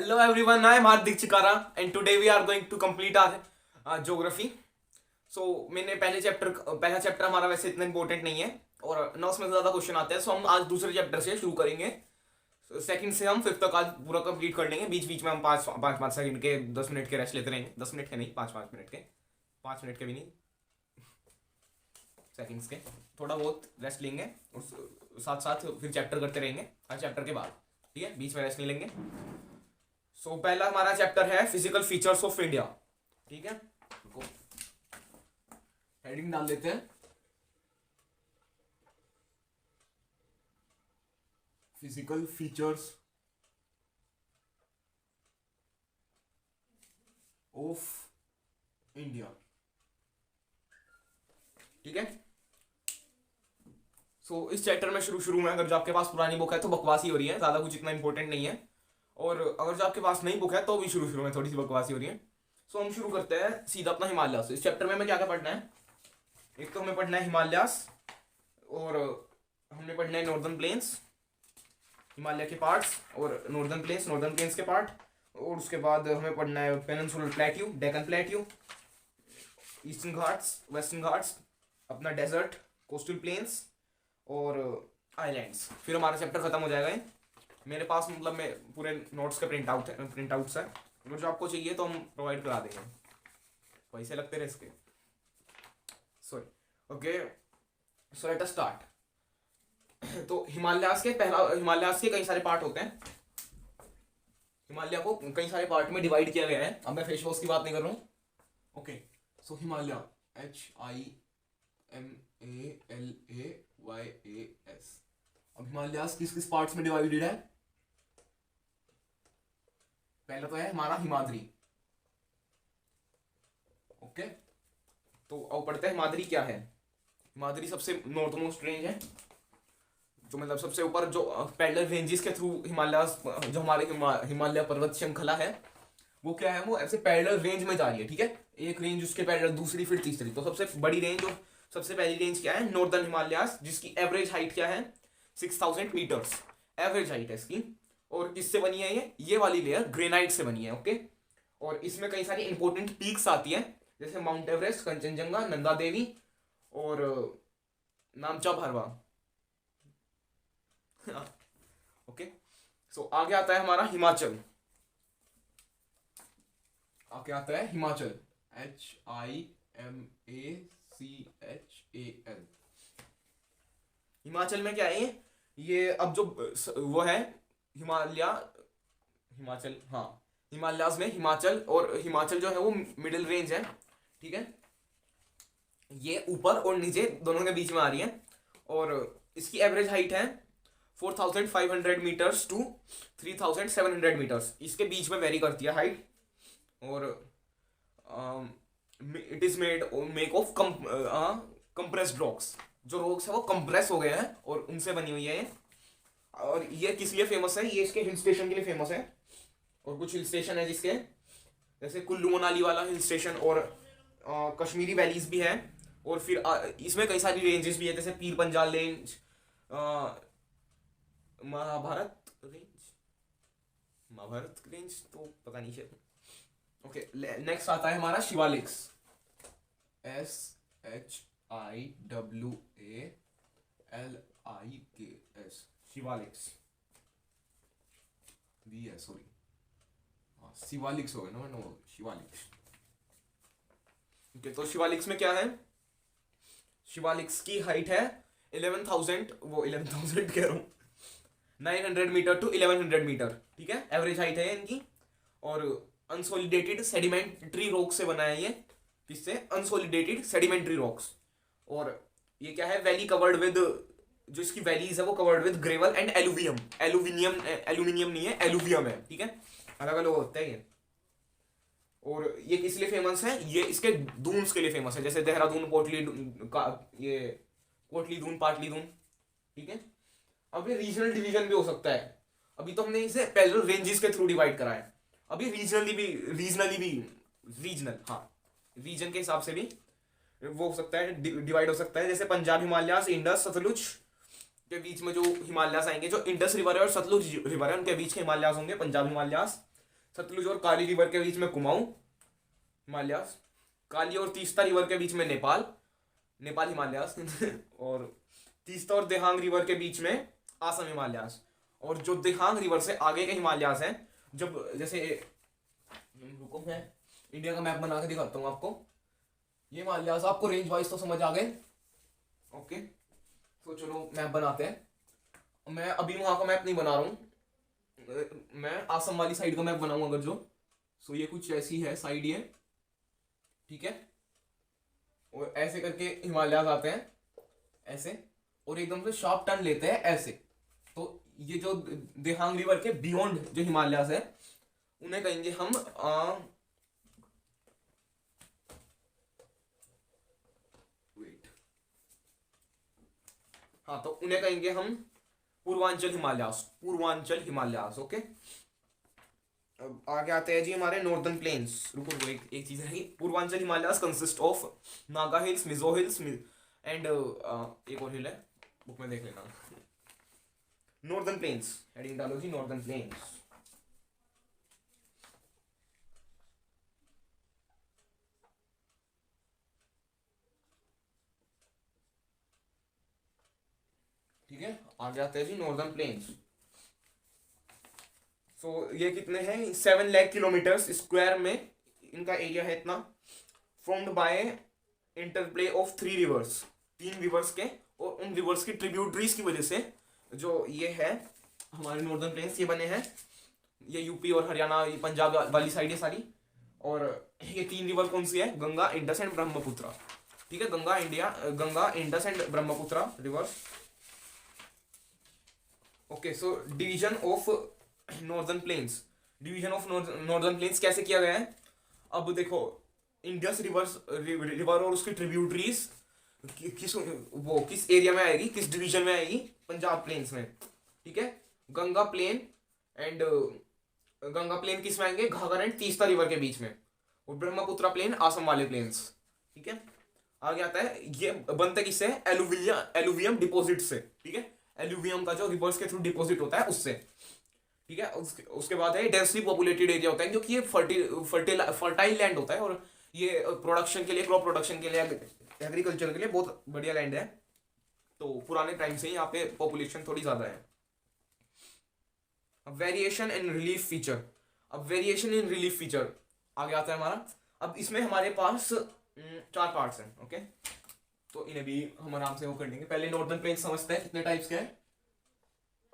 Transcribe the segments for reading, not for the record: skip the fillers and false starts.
Hello everyone, I am Hardik Chikara and today we are going to complete our geography. मैंने पहला chapter हमारा वैसे इतना important नहीं है और ना उसमें ज़्यादा क्वेश्चन आते हैं, सो हम आज दूसरे चैप्टर से शुरू करेंगे। सेकंड से हम फिफ्थ तक आज पूरा कंप्लीट कर लेंगे। बीच बीच में हम पाँच पाँच पाँच सेकंड के 10 मिनट के रेस्ट लेते रहेंगे। 10 मिनट के नहीं, 5 मिनट के, 5 मिनट के भी नहीं, सेकंड्स के थोड़ा बहुत रेस्ट लेंगे और साथ साथ फिर चैप्टर करते रहेंगे हर चैप्टर के बाद। ठीक है, बीच में रेस्ट नहीं लेंगे। पहला हमारा चैप्टर है फिजिकल फीचर्स ऑफ इंडिया। ठीक है, हेडिंग डाल देते हैं, फिजिकल फीचर्स ऑफ इंडिया। ठीक है, इस चैप्टर में शुरू में अगर जो आपके पास पुरानी बुक है तो बकवास ही हो रही है, ज्यादा कुछ इतना इंपॉर्टेंट नहीं है। और अगर जो आपके पास नई बुक है तो भी शुरू में थोड़ी सी बकवासी हो रही है। हम शुरू करते हैं सीधा अपना हिमालय से। इस चैप्टर में हमें क्या क्या पढ़ना है? एक तो हमें पढ़ना है हिमालयास, और हमने पढ़ना है नॉर्दर्न प्लेन्स, हिमालय के पार्ट्स और नॉर्दर्न प्लेन्स के पार्ट। और उसके बाद हमें पढ़ना है peninsular plateau, Deccan plateau, eastern Ghats, western Ghats, अपना डेजर्ट, कोस्टल प्लेन्स और आइलैंड्स। फिर हमारा चैप्टर खत्म हो जाएगा। मेरे पास मतलब मैं पूरे नोट्स के प्रिंट आउट्स है, अगर जो आपको चाहिए तो हम प्रोवाइड करा देंगे, पैसे लगते रहे इसके। Sorry, okay, so let us start. तो हिमालयास के कई सारे पार्ट होते हैं। हिमालय को कई सारे पार्ट में डिवाइड किया गया है। अब मैं फेस वॉश की बात नहीं कर रहा हूँ। ओके, सो हिमालय HIMALAYAS। अब हिमालयास किस किस पार्ट्स में डिवाइडेड है? पहला तो है हमारा हिमाद्री। ओके, तो अब पढ़ते हैं हिमाद्री क्या है। हिमाद्री सबसे नॉर्थ मोस्ट रेंज है, जो मतलब सबसे ऊपर जो पैरेलल रेंजेस के थ्रू जो हमारे हिमालय पर्वत श्रृंखला है वो क्या है, वो ऐसे पैरेलल रेंज में जा रही है। ठीक है, एक रेंज उसके पैरेलल, दूसरी, फिर तीसरी। तो सबसे बड़ी रेंज और सबसे पहली रेंज क्या है? नॉर्दर्न हिमालयास, जिसकी एवरेज हाइट क्या है? 6000 मीटर्स एवरेज हाइट है इसकी। और किससे बनी है ये वाली लेयर ग्रेनाइट से बनी है। ओके, और इसमें कई सारी इंपॉर्टेंट पीक्स आती है, जैसे माउंट एवरेस्ट, कंचनजंगा, नंदा देवी और नामचा भरवा। ओके, आगे आता है हमारा हिमाचल। HIMACHAL। हिमाचल में क्या है ये अब जो वो है हिमालयाज में हिमाचल, और हिमाचल जो है वो मिडिल रेंज है। ठीक है, ये ऊपर और नीचे दोनों के बीच में आ रही है, और इसकी एवरेज हाइट है 4500 मीटर्स टू 3700 मीटर्स। इसके बीच में वेरी करती है हाइट। और it is make of compressed rocks. जो रॉक्स है वो कंप्रेस हो गए हैं और उनसे बनी हुई है ये। और ये किस लिए फेमस है? ये इसके हिल स्टेशन के लिए फेमस है। और कुछ हिल स्टेशन है जिसके, जैसे कुल्लू मनाली वाला हिल स्टेशन, और कश्मीरी वैलीज भी है। और फिर इसमें कई सारी रेंजेस भी है, जैसे पीर पंजाल रेंज, महाभारत रेंज तो पता नहीं है। ओके, नेक्स्ट आता है हमारा शिवालिक्स। SHIWALIKS, शिवालिक्स भी है, सॉरी, शिवालिक्स हो गया ना, नो शिवालिक्स। ओके, तो शिवालिक्स में क्या है? शिवालिक्स की हाइट है 11,000 कह रहा हूँ, 900 मीटर टू 1100 मीटर। ठीक है, एवरेज हाइट है इनकी। और अनसोलिडेटेड सेडिमेंट्री रॉक से बना है ये। किससे? अनसोलिडेटेड सेडिमेंट्री रॉक्स। और ये क्या है? वैली कवर्ड विद, जो इसकी वैलीज है वो covered with gravel and aluminium नहीं है, एलुवियम है। ठीक है, अलग अलग होता है ये। और ये किस लिए फेमस है? ये इसके दून्स के लिए फेमस है, जैसे देहरादून, कोटली दून, पाटली दून। ठीक है, अब ये रीजनल डिवीजन भी हो सकता है। अभी तो हमने इसे पैरेलल रेंजेस के थ्रू डिवाइड करा है, अभी रीजन के हिसाब से भी वो हो सकता है, डिवाइड हो सकता है। जैसे पंजाब हिमालयास, इंडस, सतलुज के बीच में जो हिमालयास आएंगे, जो इंडस रिवर है और सतलुज रिवर है उनके बीच के हिमालयास होंगे पंजाब हिमालयास। सतलुज और काली रिवर के बीच में कुमाऊं हिमालयास, काली और तीस्ता रिवर के बीच में नेपाल, नेपाल हिमालयास और तीस्ता और देहांग रिवर के बीच में आसम हिमालयास। और जो देहांग रिवर से आगे के हिमालयास हैं, जब जैसे रुको मैं इंडिया का मैप बना के दिखाता हूँ आपको। ये हिमालयास आपको रेंज वाइज तो समझ आ गए। ओके, तो चलो मैप बनाते हैं। मैं अभी वहां का मैप नहीं बना रहा हूँ, मैं आसम वाली साइड का मैप बनाऊंगा अगर जो। सो ये कुछ ऐसी है साइड ये, ठीक है। और ऐसे करके हिमालयास आते हैं ऐसे, और एकदम से शार्प टर्न लेते हैं ऐसे। तो ये जो देहांग रिवर के बियॉन्ड जो हिमालयास है उन्हें कहेंगे हम हाँ, तो उन्हें कहेंगे हम पूर्वांचल हिमालयास, पूर्वांचल हिमालयास। ओके, अब आगे आते हैं जी हमारे नॉर्दर्न प्लेन्स। रुको रुको, एक चीज है, Purvanchal Himalayas consist of Naga hills, Mizo hills and एक और हिल है, बुक में देख लेना। नॉर्दर्न प्लेन्स, हेडिंग डालो जी नॉर्दर्न प्लेन्स। ठीक है, आगे आते हैं जी नॉर्दर्न प्लेन्स। सो ये कितने हैं, 7 लाख किलोमीटर स्क्वायर में इनका एरिया है इतना, formed by interplay of 3 reverse, 3 reverse के, और उन रिवर्स की ट्रिब्यूटरीज की वजह से जो ये है हमारे नॉर्दर्न प्लेन्स ये बने हैं। ये यूपी और हरियाणा, ये पंजाब वाली साइड है सारी। और ये 3 रिवर कौन सी है, गंगा, इंडस एंड ब्रह्मपुत्र। ठीक है, Ganga, Indus and Brahmaputra reverse. Okay, so division of northern plains, division of northern plains कैसे किया गया है। अब देखो, इंडस रिवर और उसकी ट्रिब्यूटरीज किस एरिया में आएगी, किस डिवीजन में आएगी, पंजाब प्लेन्स में। ठीक है, गंगा प्लेन किस में आएंगे, घाघर एंड तीस्ता रिवर के बीच में, और ब्रह्मपुत्र प्लेन आसम वाले प्लेन्स। ठीक है, आगे आता है, ये बनते किससे, एलुवियम डिपॉजिट से। ठीक है, एलुवियम का जो रिवर्स के थ्रू डिपॉजिट होता है उससे। ठीक है, उसके बाद है डेंसली पॉपुलेटेड एरिया होता है, क्योंकि ये फर्टाइल लैंड होता है, और ये प्रोडक्शन के लिए, क्रॉप प्रोडक्शन के लिए, एग्रीकल्चर के लिए बहुत बढ़िया लैंड है। तो पुराने टाइम से ही यहाँ पे पॉपुलेशन थोड़ी ज्यादा है। अब वेरिएशन इन रिलीफ फीचर, अब वेरिएशन इन रिलीफ फीचर आगे आता है हमारा। अब इसमें हमारे पास 4 पार्ट्स हैं। ओके, तो इन्हें भी हम आराम से वो कर लेंगे। पहले नॉर्दर्न प्लेन्स समझते हैं कितने टाइप्स के हैं।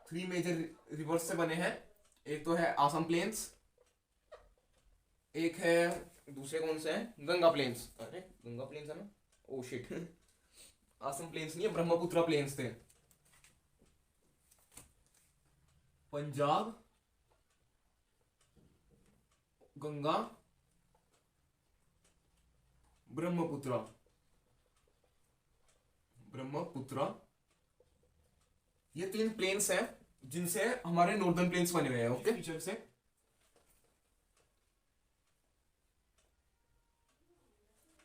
3 मेजर रिवर्स से बने हैं। एक तो है आसम प्लेन्स, एक है, दूसरे कौन से हैं, गंगा प्लेन्स। अरे गंगा प्लेन्स है ना, ओ शिट आसम प्लेन्स नहीं है, ब्रह्मपुत्र प्लेन्स थे। पंजाब, गंगा, ब्रह्मपुत्र, ये 3 प्लेन्स हैं जिनसे हमारे नॉर्दर्न प्लेन्स बने हुए हैं। ओके, फीचर से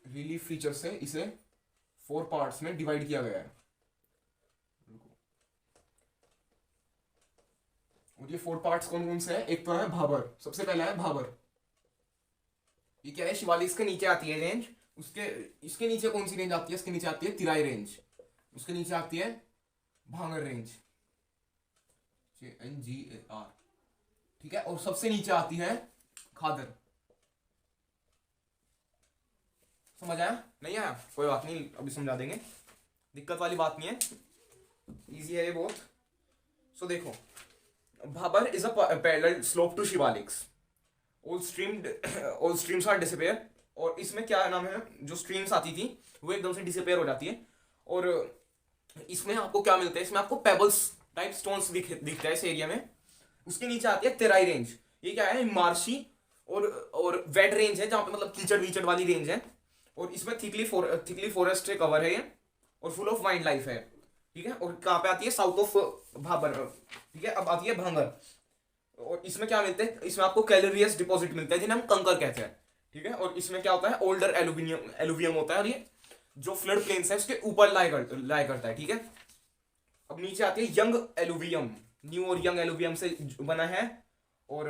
रिलीफ फीचर से इसे 4 पार्ट्स में डिवाइड किया गया है। और ये 4 पार्ट्स कौन कौन से हैं, एक तो है भाबर, सबसे पहला है भाबर। ये क्या है, शिवालिक के नीचे आती है रेंज। इसके नीचे कौन सी रेंज आती है, इसके नीचे आती है तिराई रेंज, उसके नीचे आती है भांगर रेंज, NGAR। ठीक है, और सबसे नीचे आती है खादर। समझ आया, नहीं आया कोई बात नहीं, अभी समझा देंगे, दिक्कत वाली बात नहीं है, इजी है ये बहुत। सो देखो, Bhabar is a parallel slope to Shivaliks, all streams are disappear. और इसमें क्या नाम है, जो स्ट्रीम्स आती थी वो एकदम से डिसअपियर हो जाती है। और इसमें आपको क्या मिलता है, इसमें आपको पेबल्स टाइप स्टोन्स दिखता है इस एरिया में। उसके नीचे आती है तेराई रेंज। ये क्या है, मार्शी और वेट रेंज है, जहां पे मतलब कीचड़ वीचड़ वाली रेंज है। और इसमें थिकली फॉरेस्ट से कवर है ये, और फुल ऑफ वाइल्ड लाइफ है। ठीक है, और कहाँ पे आती है, साउथ ऑफ भाबर। ठीक है, अब आती है भांगर। और इसमें क्या मिलते हैं, इसमें आपको कैलोरियस डिपॉजिट मिलते हैं जिन्हें हम कंकर कहते हैं। ठीक है, और इसमें क्या होता है, ओल्डर एलुवियम होता है, और ये जो फ्लड प्लेन्स है उसके ऊपर लाई करता है। ठीक है, अब नीचे आती है यंग एलुवियम, न्यू और यंग एलुवियम से बना है। और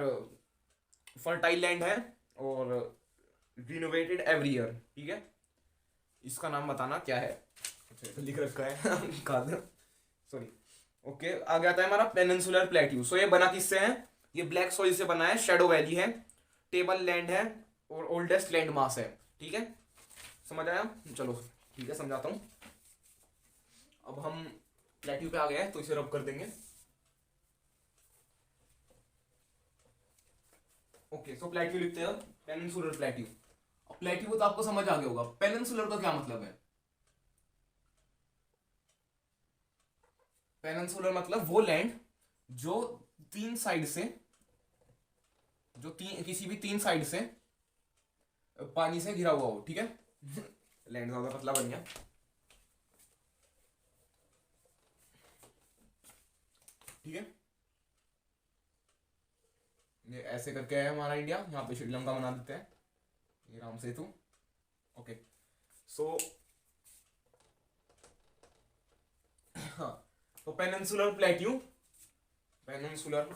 फर्टाइल लैंड है और रिनोवेटेड एवरी ईयर, ठीक है। इसका नाम बताना क्या है, अच्छा, लिख रखा है सॉरी। ओके, आगे आता है हमारा पेनिनसुलर प्लेट्यू। सो ये बना किससे है, ये ब्लैक सॉइल से बना है, शैडो वैली है, टेबल लैंड है और ओल्डेस्ट लैंड मास है, ठीक है। समझ आया, चलो ठीक है समझाता हूँ। अब हम प्लेट्यू पे आ गए हैं तो इसे रब कर देंगे। ओके, सो प्लेट्यू लिखते हैं, पेनिनसुलर प्लेट्यू। अब प्लेट्यू तो आपको समझ आ गया होगा, पेनिनसुलर का क्या मतलब है। पेनिनसुलर मतलब वो लैंड जो तीन साइड से, जो तीन किसी भी तीन साइड से पानी से घिरा हुआ हो, ठीक है। लैंड ज्यादा पतला बन गया, ठीक है। ये ऐसे करके है हमारा इंडिया, यहाँ पे श्रीलंका बना देते हैं, ये राम सेतु। ओके, सो हाँ, तो पेनिनसुलर प्लेट्यू, पेनिनसुलर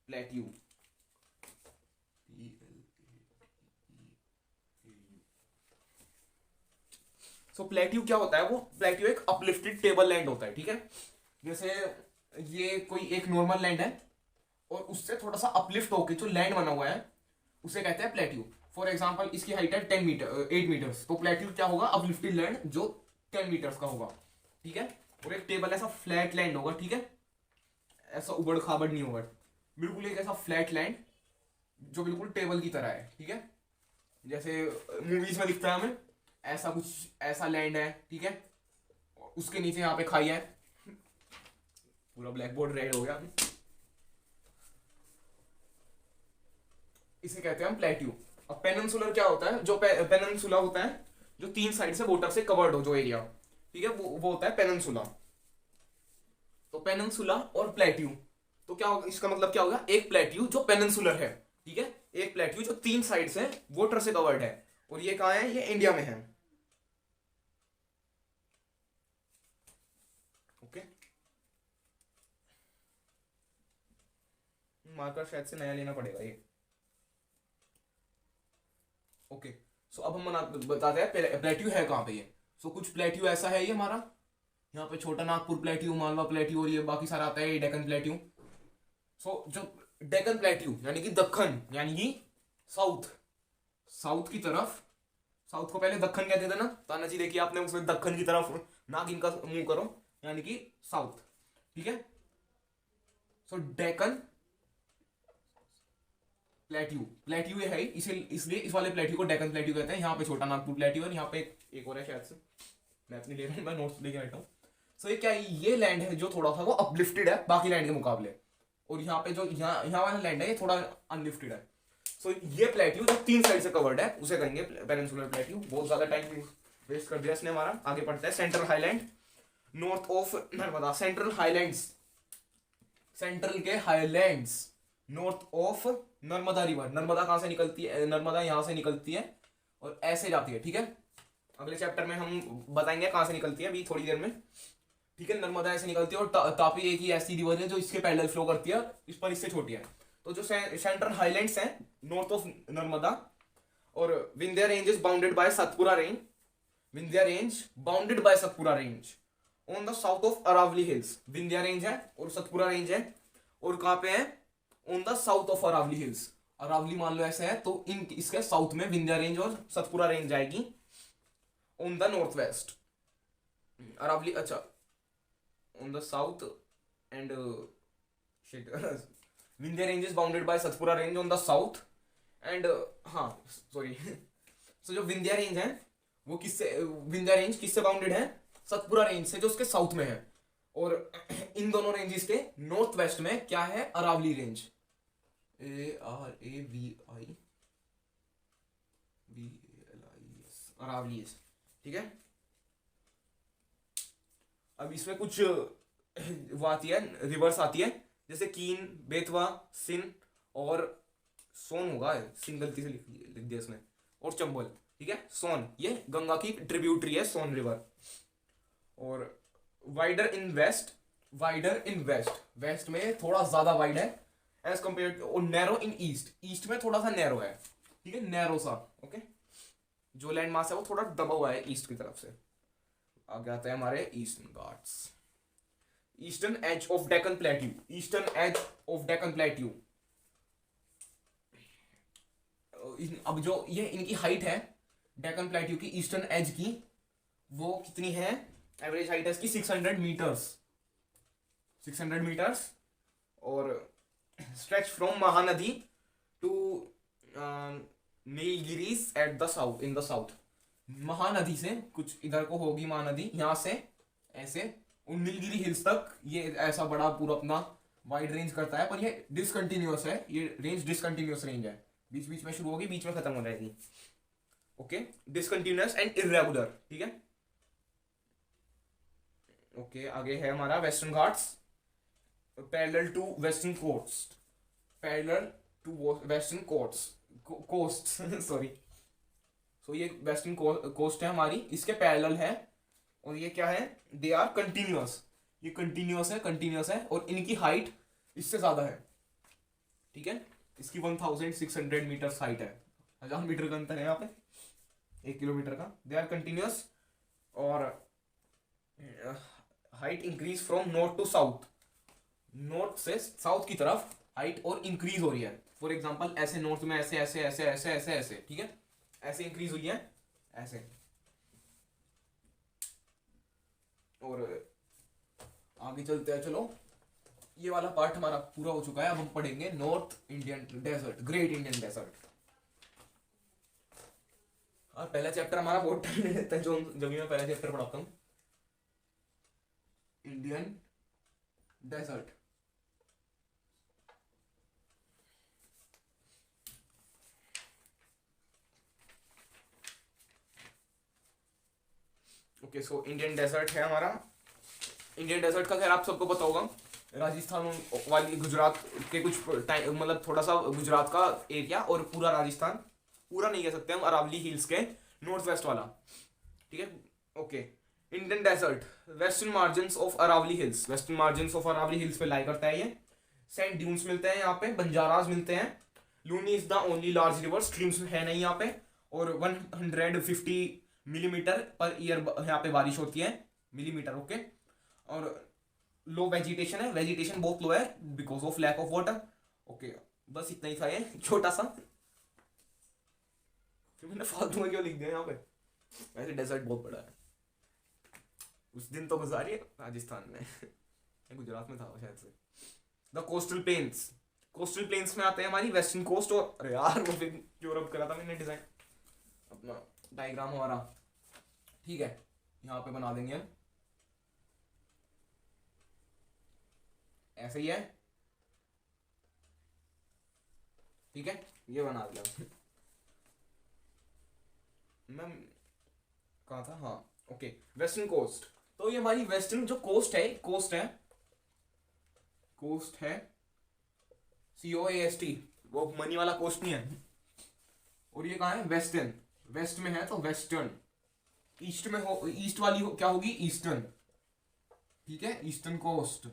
प्लेट्यू, सो प्लेट्यू क्या होता है, वो प्लेट्यू एक अपलिफ्टेड टेबल लैंड होता है, ठीक है। जैसे ये कोई एक नॉर्मल लैंड है और उससे थोड़ा सा अपलिफ्ट होके जो लैंड बना हुआ है उसे कहते हैं प्लेट्यू। फॉर एग्जांपल इसकी हाइट है 10 मीटर 8 मीटर्स, तो प्लेट्यू क्या होगा, अपलिफ्टेड लैंड जो 10 मीटर्स का होगा, ठीक है। और एक टेबल ऐसा फ्लैट लैंड होगा, ठीक है, ऐसा उबड़ खाबड़ नहीं होगा, बिल्कुल एक ऐसा फ्लैट लैंड जो बिल्कुल टेबल की तरह है, ठीक है। जैसे मूवीज में दिखता है हमें, ऐसा कुछ ऐसा लैंड है, ठीक है, उसके नीचे यहाँ पे खाई है, पूरा ब्लैक बोर्ड रेड हो गया, इसे कहते हैं हम प्लेट्यू। अब पेनिनसुलर क्या होता है, जो पेनिनसुला होता है जो तीन साइड से वाटर से कवर्ड हो जो एरिया, ठीक है, वो होता है पेनिनसुला। तो पेनिनसुला और प्लेट्यू, तो क्या होगा, इसका मतलब क्या होगा, एक प्लेट्यू जो पेनिनसुलर है, ठीक है, एक प्लेट्यू जो तीन साइड से वाटर से कवर्ड है, और ये कहाँ है, ये इंडिया में है। ओके, मार्कर शायद से नया लेना पड़ेगा ये। ओके, सो अब हम बताते हैं प्लेट्यू है कहाँ पे ये। सो कुछ प्लेट्यू ऐसा है ये हमारा, यहाँ पे छोटा नागपुर प्लेट्यू, मालवा प्लेट्यू और ये बाकी सारा आता है, ये डेक्कन प्लेट्यू। सो जो डेक्कन प्लेट्यू यानी कि दक्कन, यानी कि साउथ, साउथ की तरफ, साउथ को पहले दक्कन कहते थे ना, तानाजी देखिए आपने, उसमें दक्कन की तरफ नाक इनका मुंह करो, यानी कि साउथ, ठीक है। सो डेक्कन प्लेट्यू, प्लेट्यू ये है इसे, इसलिए इस वाले प्लेट्यू को डेक्कन प्लेट्यू कहते हैं। यहाँ पे छोटा नागपुर प्लेट्यू है, यहाँ पे एक और है शायद से, मैं अपनी ले रहा हूँ, मैं नोट्स लेके बैठा हूँ। सो ये क्या है, ये लैंड है जो थोड़ा सा वो अपलिफ्टेड है बाकी लैंड के मुकाबले, और यहाँ पे जो यहाँ वाला लैंड है ये थोड़ा अनलिफ्टेड है। सो ये प्लेट्यू जो तीन साइड से कवर्ड है उसे कहेंगे पेनिनसुलर प्लेट्यू। बहुत ज्यादा टाइम वेस्ट कर दिया इसने हमारा, आगे पढ़ते हैं। Central highland north of Narmada, central highlands, central के highlands north of Narmada river. Narmada कहाँ से निकलती है, नर्मदा यहाँ से निकलती है और ऐसे जाती है, ठीक है। अगले चैप्टर में हम बताएंगे कहाँ से निकलती है अभी थोड़ी देर में, ठीक है। नर्मदा ऐसे निकलती है और तापी एक ही ऐसी रिवर है जो इसके पैरेलल फ्लो करती है, इस पर इससे छोटी है। तो जो सेंट्रल हाईलैंड्स हैं नॉर्थ ऑफ नर्मदा, और Vindhya range is bounded by Satpura range, Vindhya range bounded by Satpura range on the south of Aravalli hills. Vindhya range है और सतपुरा रेंज है, और कहाँ पे है, on the south of Aravalli hills. Aravalli मान लो ऐसे है, तो इन इसके साउथ में विंध्या रेंज और सतपुरा रेंज जाएगी, on the north west Aravalli, अच्छा on the south end shit Vindhya range is bounded by Satpura range on the south end, हाँ सॉरी सो जो विंध्या रेंज है वो किससे, विंध्या रेंज किससे बाउंडेड है, सतपुरा रेंज से जो उसके साउथ में है, और इन दोनों रेंजेस के नॉर्थ वेस्ट में क्या है, अरावली रेंज, ARAVI अरावली, ठीक है। अब इसमें कुछ वो आती है, रिवर्स आती है, जैसे कीन, बेतवा, सिन और सोन होगा, सिन गलती से लिख दिया इसमें, और चंबल, ठीक है। सोन ये गंगा की ट्रिब्यूटरी है, सोन रिवर। और वाइडर इन वेस्ट, वाइडर इन वेस्ट, वेस्ट में थोड़ा ज्यादा वाइड है, एज कम्पेयर और नैरो इन ईस्ट, ईस्ट में थोड़ा सा नैरो है, ठीक है, नैरो सा, ओके। जो लैंड मास है वो थोड़ा दबा हुआ है ईस्ट की तरफ से। आगे आता है हमारे eastern Ghats, eastern edge of Deccan plateau, eastern edge of Deccan plateau. अब जो ये इनकी हाइट है डेक्कन प्लेट्यू की ईस्टर्न एज की, वो कितनी है, एवरेज हाइट है इसकी 600 मीटर्स, 600 मीटर्स। और stretch from Mahanadi to Nilgiris at the south, in the south. Mahanadi से कुछ इधर को होगी महानदी, यहाँ से ऐसे और नीलगिरी हिल्स तक ये ऐसा बड़ा पूरा अपना वाइड रेंज करता है। पर ये डिसकंटिन्यूअस है, ये रेंज डिसकंटिन्यूअस रेंज है, बीच बीच में शुरू होगी बीच में खत्म हो जाएगी, ओके। डिसकंटिन्यूअस एंड इरेगुलर, ठीक है, ओके। आगे है हमारा western Ghats, parallel to western coast, parallel to western coast sorry. So ये वेस्टर्न कोस्ट है हमारी, इसके पैरेलल है। और ये क्या है, दे आर कंटिन्यूअस, ये कंटिन्यूअस है और इनकी हाइट इससे ज्यादा है, ठीक है। इसकी 1600 मीटर हाइट है, 1000 मीटर का अंतर है यहाँ पे, 1 किलोमीटर का। दे आर कंटिन्यूअस और height increase from north to south, north से साउथ की तरफ हाइट और इंक्रीज हो रही है। फॉर एग्जांपल ऐसे नॉर्थ में ऐसे ऐसे ऐसे ऐसे ऐसे ऐसे, ठीक है, ऐसे इंक्रीज हुई है ऐसे। और आगे चलते हैं, चलो ये वाला पार्ट हमारा पूरा हो चुका है। अब हम पढ़ेंगे north Indian desert, great Indian desert. और पहला चैप्टर हमारा बहुत टाइम ले लेता है, जो जब भी मैं पहला चैप्टर पढ़ाता हूँ, Indian desert. Okay, so Indian desert है हमारा। इंडियन डेजर्ट का खैर आप सबको पता होगा, राजस्थान वाली गुजरात के कुछ टाइम, मतलब थोड़ा सा गुजरात का एरिया और पूरा राजस्थान, पूरा नहीं कह सकते हम, अरावली हिल्स के नॉर्थ वेस्ट वाला, ठीक है, okay. Indian desert western margins of Aravalli hills, western margins of Aravalli hills पे लाई करता है ये। सैंड ड्यून्स मिलते हैं यहाँ पे, बंजाराज मिलते हैं। Luni is the only large river, streams है नहीं यहाँ पे। और 150 मिलीमीटर पर ईयर यहाँ पे बारिश होती है, मिलीमीटर, ओके। और लो वेजिटेशन है, वेजिटेशन बहुत लो है because of lack of water, okay. बस इतना ही था ये छोटा सा, फिर मैंने फालतू में क्यों लिख दिया यहाँ पे, वैसे डेजर्ट बहुत बड़ा है। उस दिन तो गुजारी राजस्थान में गुजरात में था शायद से। The coastal planes, coastal planes में आते हैं हमारी वेस्टर्न कोस्ट। और अरे यार वो फिर क्यों रब करा था मैंने डिजाइन, अपना डायग्राम हमारा, ठीक है, यहाँ पे बना देंगे हम, ऐसे ही है, ठीक है, ये बना दिया मैं, कहाँ था, हाँ, ओके। वेस्टर्न कोस्ट, तो ये हमारी वेस्टर्न जो कोस्ट है, कोस्ट है COAST, वो मनी वाला कोस्ट नहीं है। और ये कहाँ है, वेस्टर्न, वेस्ट में है तो वेस्टर्न। ईस्ट में हो, ईस्ट वाली क्या होगी, ईस्टर्न, ठीक है, ईस्टर्न कोस्ट,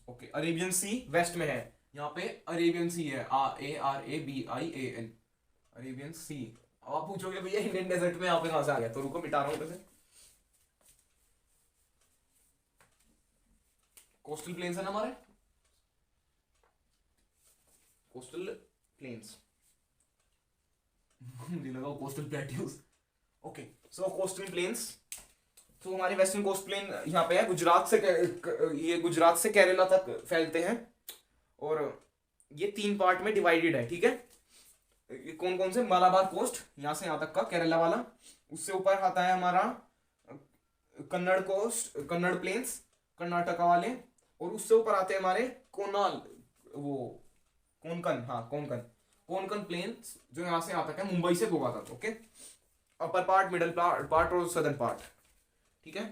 ओके। अरेबियन सी वेस्ट में है, यहाँ पे अरेबियन सी है, ARABIAN, अरेबियन सी। अब आप पूछोगे भैया इंडियन डेजर्ट में यहाँ पे कहां से आ गया, तो रुको मिटा रहा हूं इधर से। कोस्टल प्लेन्स है ना हमारे, कोस्टल प्लेन्स लगाओ कोस्टल प्लेट्यूज, ओके। सो कोस्टल प्लेन्स, तो हमारे वेस्टर्न कोस्ट प्लेन यहाँ पे है, गुजरात से ये गुजरात से केरला तक फैलते हैं। और ये 3 पार्ट में डिवाइडेड है, ठीक है। ये कौन कौन से, मालाबार कोस्ट यहाँ से यहाँ तक का केरला वाला, उससे ऊपर आता है हमारा कन्नड़ कोस्ट, कन्नड़ प्लेन्स कर्नाटका वाले। और उससे ऊपर आते हैं हमारे कोनाल, वो कोंकण, हाँ कोंकण प्लेन्स, जो यहाँ से यहाँ तक है, मुंबई से गोवा तक, okay. Upper part, middle part और सदर्न पार्ट, ठीक है।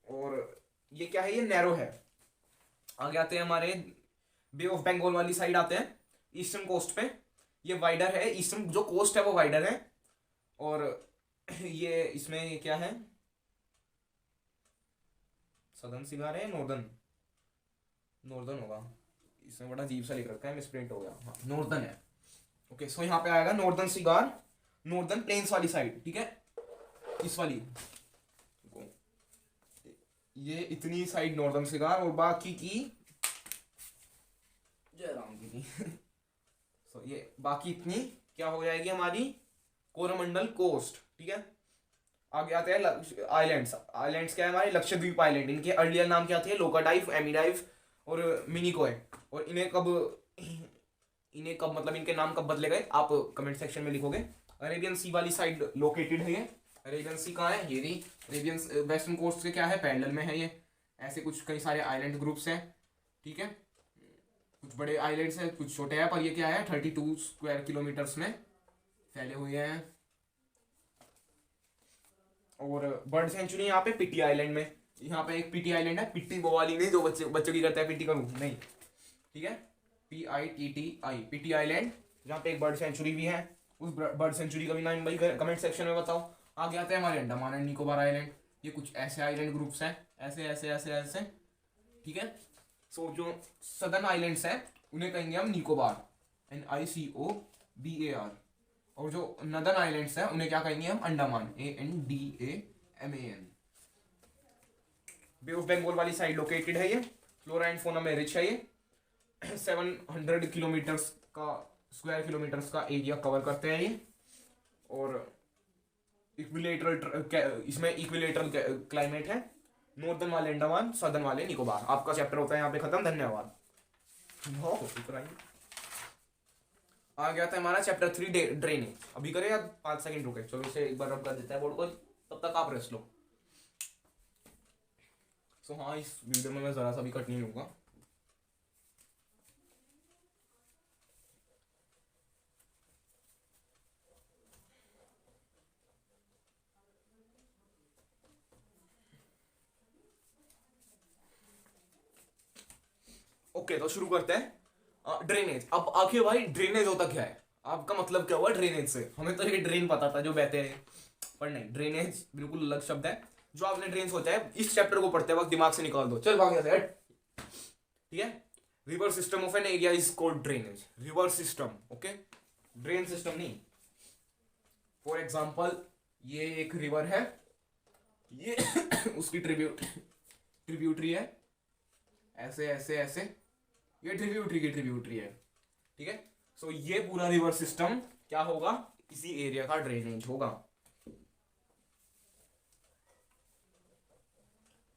और ये क्या है, ये नैरो है। आगे आते हैं हमारे बे ऑफ बंगाल वाली साइड आते हैं, ईस्टर्न कोस्ट पे, ये वाइडर है, ईस्टर्न जो कोस्ट है वो वाइडर है। और ये इसमें क्या है, सदर्न सिगार है, नॉर्दर्न, नॉर्दर्न होगा, इसमें बड़ा अजीब सा लिख रखा है, मिसप्रिंट हो गया, हाँ नॉर्दर्न है। ओके सो यहाँ पे आएगा नॉर्दर्न सिगार, नॉर्दर्न प्लेन्स वाली साइड, ठीक है, इस वाली, ये इतनी साइड नॉर्दर्न सिगार, और बाकी की जय राम की थी सो ये बाकी इतनी क्या हो जाएगी हमारी कोरोमंडल कोस्ट, ठीक है। आगे आते हैं आइलैंड्स। आइलैंड्स क्या है हमारे, लक्षद्वीप आइलैंड, इनके अर्लियर नाम क्या थे, लोकाडाइव, एमिडाइव और मिनिकोय। और इन्हें कब मतलब इनके नाम कब बदले गए आप कमेंट सेक्शन में लिखोगे। अरेबियन सी वाली साइड लोकेटेड है ये, अरेबियन सी कहाँ है, ये रही अरेबियन वेस्टर्न कोस्ट से क्या है, पैरेलल में है ये। ऐसे कुछ कई सारे आइलैंड ग्रुप्स हैं, ठीक है, कुछ बड़े आइलैंड्स हैं कुछ छोटे हैं, पर ये क्या है 32 स्क्वायर किलोमीटर्स में फैले हुए हैं। और बर्ड सेंचुरी यहाँ पे पिटी आइलैंड में, यहाँ पे एक पिटी आइलैंड है, पिट्टी वो वाली नहीं जो बच्चों की करता है पिट्टी करूँ, नहीं, ठीक है, PITTI पिटी आइलैंड, जहाँ पे एक बर्ड सेंचुरी भी है। उस बर्ड सेंचुरी का भी नाम भाई कमेंट सेक्शन में बताओ। आगे आते हैं हमारे अंडमान एंड निकोबार आइलैंड, ये कुछ ऐसे आइलैंड ग्रुप्स हैं, ऐसे ऐसे ऐसे ऐसे, ठीक है। सो जो सदर्न आइलैंड्स हैं उन्हें कहेंगे हम निकोबार, NICOBAR, और जो नदर्न आइलैंड्स हैं उन्हें क्या कहेंगे हम, Andaman, ANDAMAN। Bay of Bengal वाली साइड लोकेटेड है ये, फ्लोरा एंड फौना में रिच है ये, 700 किलोमीटर्स का स्क्वायर किलोमीटर्स का एरिया कवर करते हैं ये। और इक्विलेटरल, इसमें इक्विलेटरल क्लाइमेट है, नॉर्दर्न वाले अंडमान, सदर्न वाले निकोबार। आपका चैप्टर होता है यहाँ पे खत्म, धन्यवाद। आ गया था हमारा चैप्टर 3 ड्रेनेज। अभी करें या 5 सेकंड रुके, चलो इसे एक बार रब कर देता है बोर्ड को, तब तक आप रेस्ट लो। सो हाँ इस वीडियो में मैं जरा सा भी कट नहीं लूंगा। ओके तो शुरू करते हैं। ड्रेनेज। अब आखिर भाई ड्रेनेज होता क्या है, आपका मतलब क्या हुआ ड्रेनेज से, हमें तो ये ड्रेन पता था जो बहते हैं, पर नहीं, ड्रेनेज बिल्कुल अलग शब्द है। जो आपने ड्रेन सोचा है इस चैप्टर को पढ़ते वक्त दिमाग से निकाल दो, चल भाग जाते, ठीक है। River system of an area is called drainage, river system, okay, drain system नहीं। फॉर एग्जाम्पल ये एक रिवर है, ये उसकी ट्रिब्यूटरी है, ऐसे ऐसे ऐसे, ये ट्रिब्यूटरी की ट्रिब्यूटरी है, ठीक है। सो ये पूरा रिवर सिस्टम क्या होगा, इसी एरिया का ड्रेनेज होगा।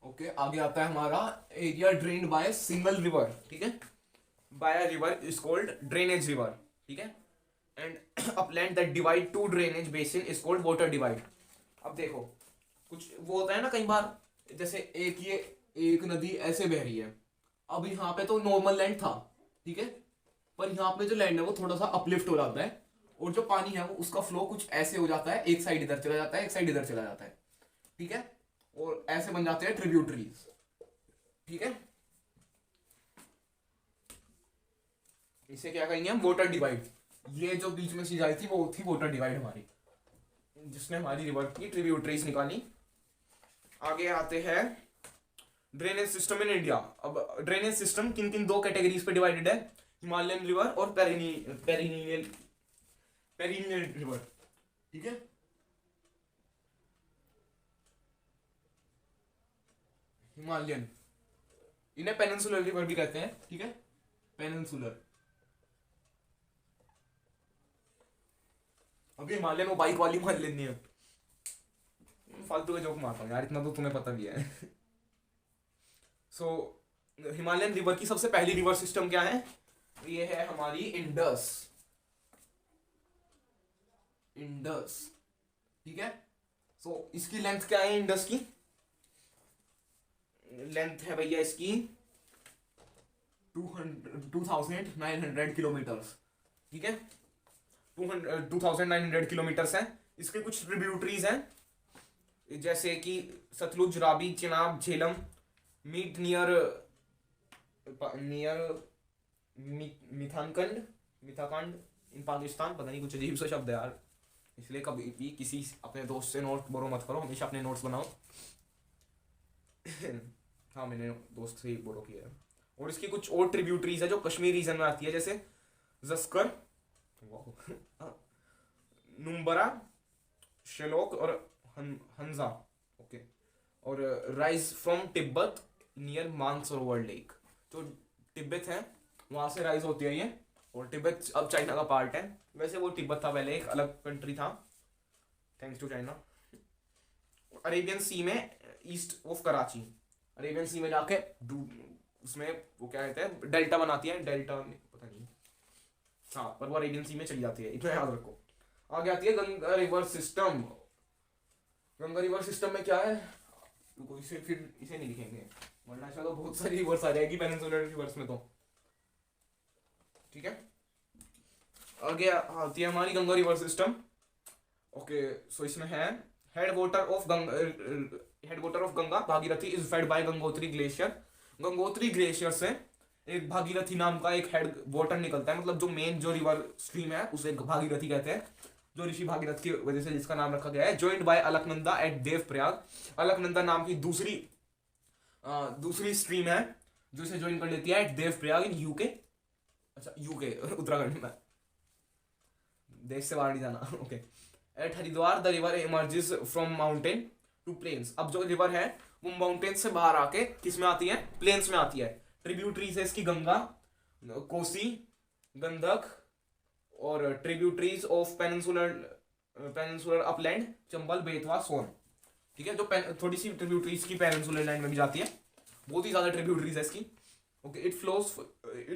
ओके आगे आता है हमारा area drained by single river, ठीक है, by river is called drainage river, ठीक है। And upland that divide two drainage basin is called water divide. अब देखो कुछ वो होता है ना कई बार, जैसे एक नदी ऐसे बह रही है, अब यहाँ पे तो नॉर्मल लैंड था, ठीक है, पर यहाँ पे जो लैंड है वो थोड़ा सा अपलिफ्ट हो जाता है, और जो पानी है वो उसका फ्लो कुछ ऐसे हो जाता है, एक साइड इधर चला जाता है, एक साइड इधर चला जाता है, ठीक है, और ऐसे बन जाते हैं ट्रिब्यूटरीज, ठीक है। इसे क्या कहेंगे हम, वाटर डिवाइड। ये जो बीच में चीज आई थी वो थी वाटर डिवाइड हमारी, जिसने हमारी रिवर की ट्रिब्यूटरीज निकाली। आगे आते हैं ड्रेनेज सिस्टम इन इंडिया। अब ड्रेनेज सिस्टम किन किन दो कैटेगरीज पे डिवाइडेड है, हिमालयन रिवर और पेरिनियल रिवर, ठीक है। हिमालयन, इन्हें पेनिनसुलर रिवर भी कहते हैं, ठीक है, पेनिनसुलर। अभी हिमालयन वो बाइक वाली मान लेनी है, फालतू का जोक मारता हूँ यार, इतना तो तुम्हें पता भी है। सो हिमालयन रिवर की सबसे पहली रिवर सिस्टम क्या है, ये है हमारी इंडस, ठीक है। सो इसकी लेंथ क्या है, इंडस की लेंथ है भैया इसकी 2900 किलोमीटर्स, ठीक है, 2900 किलोमीटर्स है। इसके कुछ ट्रिब्यूटरीज हैं, जैसे कि सतलुज, रावी, चिनाब, झेलम, मीट नियर मिथाकांड इन पाकिस्तान। पता नहीं कुछ अजीब सा शब्द है यार, इसलिए कभी भी किसी अपने दोस्त से नोट बोरो मत करो, हमेशा अपने नोट्स बनाओ। हाँ मैंने दोस्त से ही बोलो किया है। और इसकी कुछ और ट्रिब्यूटरीज है जो कश्मीर रीजन में आती है, जैसे जस्कर, नुम्बरा, शेलोक और हंजा। ओके। और rise from Tibet near Mansarovar lake. तो तिब्बत है वहां से राइज होती है ये, और तिब्बत अब चाइना का पार्ट है। वैसे वो तिब्बत था पहले, एक अलग कंट्री था, थैंक्स टू चाइना। अरेबियन सी में ईस्ट ऑफ कराची, अरेबियन सी में जाके उसमें वो क्या कहते हैं डेल्टा बनाती है, डेल्टा पता नहीं, हाँ पर वो अरेबियन सी में चली जाती है, इतना याद रखो। आगे आती है Ganga river system. Ganga river system में क्या है, रुको इसे फिर इसे नहीं लिखेंगे वरना शायद तो बहुत सारी रिवर्स आ जाएगी पेनिनसुलर रिवर्स में, तो ठीक है। आगे आती है हमारी Ganga river system. Okay so इसमें है head water of Ganga Bhagirathi is fed by Gangotri glacier. Gangotri glacier से एक भागीरथी नाम का एक हेड वाटर निकलता है, मतलब जो मेन जो रिवर स्ट्रीम है उसे भागीरथी कहते हैं, जो ऋषि भागीरथ की वजह से जिसका नाम रखा गया है। Joined by Alaknanda eight Dev Prayag. Alaknanda नाम की दूसरी स्ट्रीम है जो इसे ज्वाइन कर लेती है at Dev Prayag in UK. अच्छा यूके उत्तराखंड में, देश से बाहर नहीं जाना। Okay. At Haridwar the river emerges from mountain to plains. अब जो रिवर है वो माउंटेन से बाहर आके किस में आती है, प्लेन्स में आती है। ट्रिब्यूटरीज है इसकी गंगा, कोसी, गंडक, और tributaries of peninsular upland, Chambal, Betwa, Son. ठीक है, जो थोड़ी सी ट्रिब्यूटरीज की पेनिनसुलर लैंड में भी जाती है, बहुत ही ज्यादा ट्रिब्यूटरीज है इसकी। Okay. It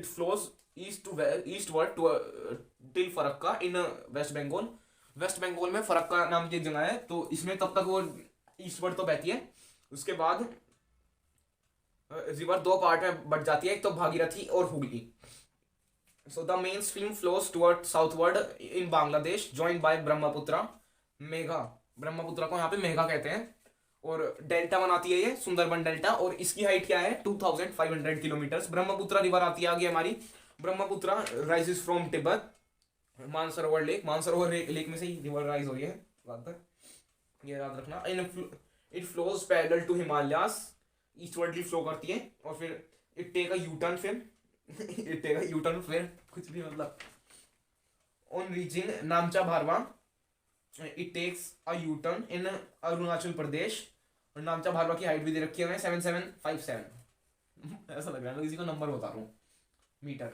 flows eastward to till Farakka in West Bengal. West Bengal में फरक्का नाम की एक जगह है, तो इसमें तब तक वो ईस्टवर्ड तो बहती है। उसके बाद रिवर दो पार्ट में बढ़ जाती है, एक तो भागीरथी और Hooghly. So the main stream flows toward southward in Bangladesh joined by Brahmaputra Megha. Brahmaputra को यहाँ पे मेघा कहते हैं, और डेल्टा बनाती है ये सुंदरबन डेल्टा, और इसकी हाइट क्या है 2500 किलोमीटर। ब्रह्मपुत्रा रिवर आती है आगे हमारी। Brahmaputra rises from Tibet Mansarovar lake, Mansarovar lake में से ही रिवर राइज हो रही है, ये याद रखना। It flows parallel to Himalayas, eastwardly flow करती है, और फिर it take a U turn, फिर कुछ भी मतलब on reaching Namcha Barwa it takes a U turn in Arunachal Pradesh. और नामचा भारवा की हाइट भी दे रखी है 7757। ऐसा लग रहा है मैं किसी को नंबर बता रहा हूँ, मीटर।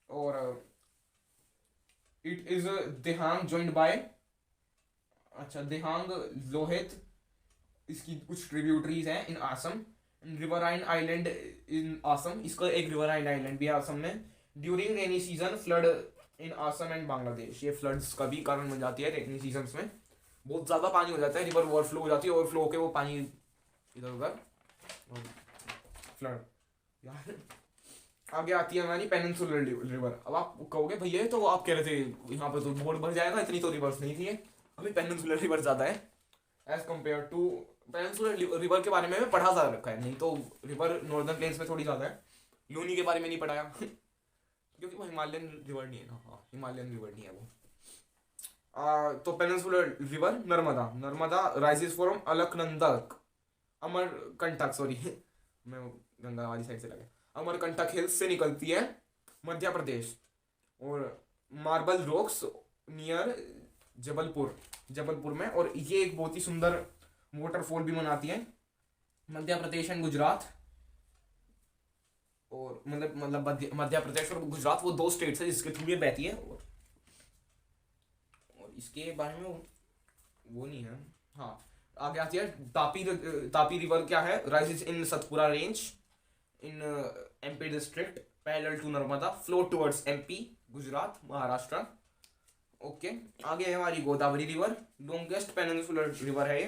और it is Dihang joined by, अच्छा देहांग लोहित, इसकी कुछ ट्रिब्यूटरीज हैं in Assam. Riverine island in Assam, इसका एक रिवराइन आइलैंड भी है आसम में। During rainy season flood in Assam and Bangladesh, ये फ्लड्स का भी कारण बन जाती है रेनी सीजन में, बहुत ज्यादा पानी हो जाता है, रिवर ओवरफ्लो हो जाती है, ओवरफ्लो होकर वो पानी इधर उधर फ्लड। यार आगे आती है हमारी पेनिनसुलर रिवर। अब आप कहोगे भैया तो आप कह रहे थे यहाँ पे तो बहुत भर जाएगा, इतनी तो रिवर्स नहीं थी, अभी पेनिनसुलर रिवर ज्यादा है as compare to. Peninsular river के बारे में पढ़ा ज्यादा रखा है, नहीं तो रिवर नॉर्दर्न प्लेन्स में थोड़ी ज्यादा है। लूनी के बारे में नहीं पढ़ाया क्योंकि वो हिमालयन रिवर नहीं है ना, हाँ हिमालयन रिवर नहीं है वो। तो peninsular river Narmada rises from Alaknanda Amarkantak, sorry मैं गंगा वाली साइड से लगा, अमरकंटक हिल्स से निकलती है मध्य प्रदेश, और मार्बल रॉक्स नियर जबलपुर में। और ये एक बहुत ही सुंदर वाटरफॉल भी बनाती है मध्य प्रदेश एंड गुजरात। और मतलब मध्य प्रदेश और गुजरात वो दो स्टेट्स है जिसके थ्रू ये बहती है, और इसके बारे में वो नहीं है। हाँ आगे आती है तापी रिवर, क्या है rises in Satpura range in MP district parallel to Narmada, flow towards MP, Gujarat, Maharashtra. Okay. आगे है हमारी Godavari river, longest peninsular river है ये,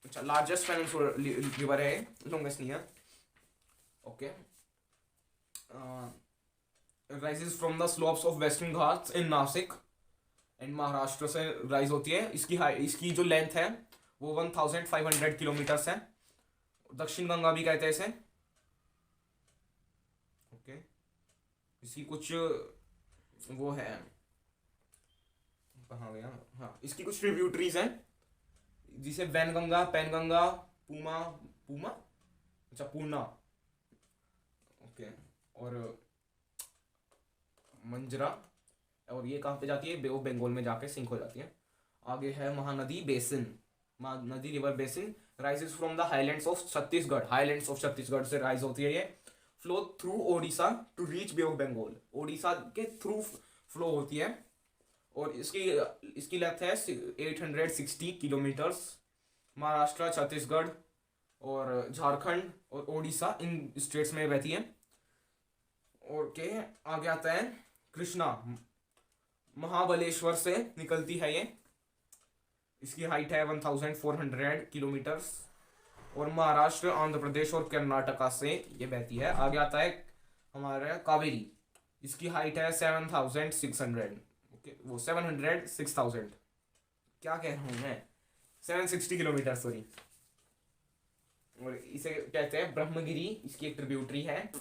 अच्छा लार्जेस्ट पेनिनसुलर रिवर है ये, लॉन्गेस्ट नहीं है। Okay. Rises from the slopes of western Ghats in Nashik and Maharashtra से राइज होती है। इसकी जो लेंथ है वो 1500 किलोमीटर्स है। दक्षिण गंगा भी कहते हैं इसे। ओके। इसकी कुछ वो है, कहाँ गया, हाँ इसकी कुछ ट्रिब्यूटरीज हैं जिसे वैनगंगा, पैनगंगा, पूमा, पूमा, अच्छा पूना, ओके। और मंजरा, और ये कहाँ पे जाती है, बे ऑफ बंगाल में जाके सिंक हो जाती है। आगे है Mahanadi basin, Mahanadi river basin rises from the highlands of Chhattisgarh, highlands of Chhattisgarh से राइज होती है ये, flow through Odisha to reach Bay of Bengal, Odisha के थ्रू फ्लो होती है। और इसकी इसकी लेंथ है 860 किलोमीटर्स। महाराष्ट्र, छत्तीसगढ़ और झारखंड और ओडिशा इन स्टेट्स में बहती है। और के आगे आता है कृष्णा, महाबलेश्वर से निकलती है ये, इसकी हाइट है 1400 किलोमीटर्स। और महाराष्ट्र, आंध्र प्रदेश और कर्नाटका से ये बहती है। आगे आता है हमारा कावेरी, इसकी हाइट है 7600, ओके वो 706,000, क्या कह रहा हूँ मैं, 760 किलोमीटर, सॉरी। और इसे कहते हैं ब्रह्मगिरी, इसकी एक ट्रिब्यूटरी है,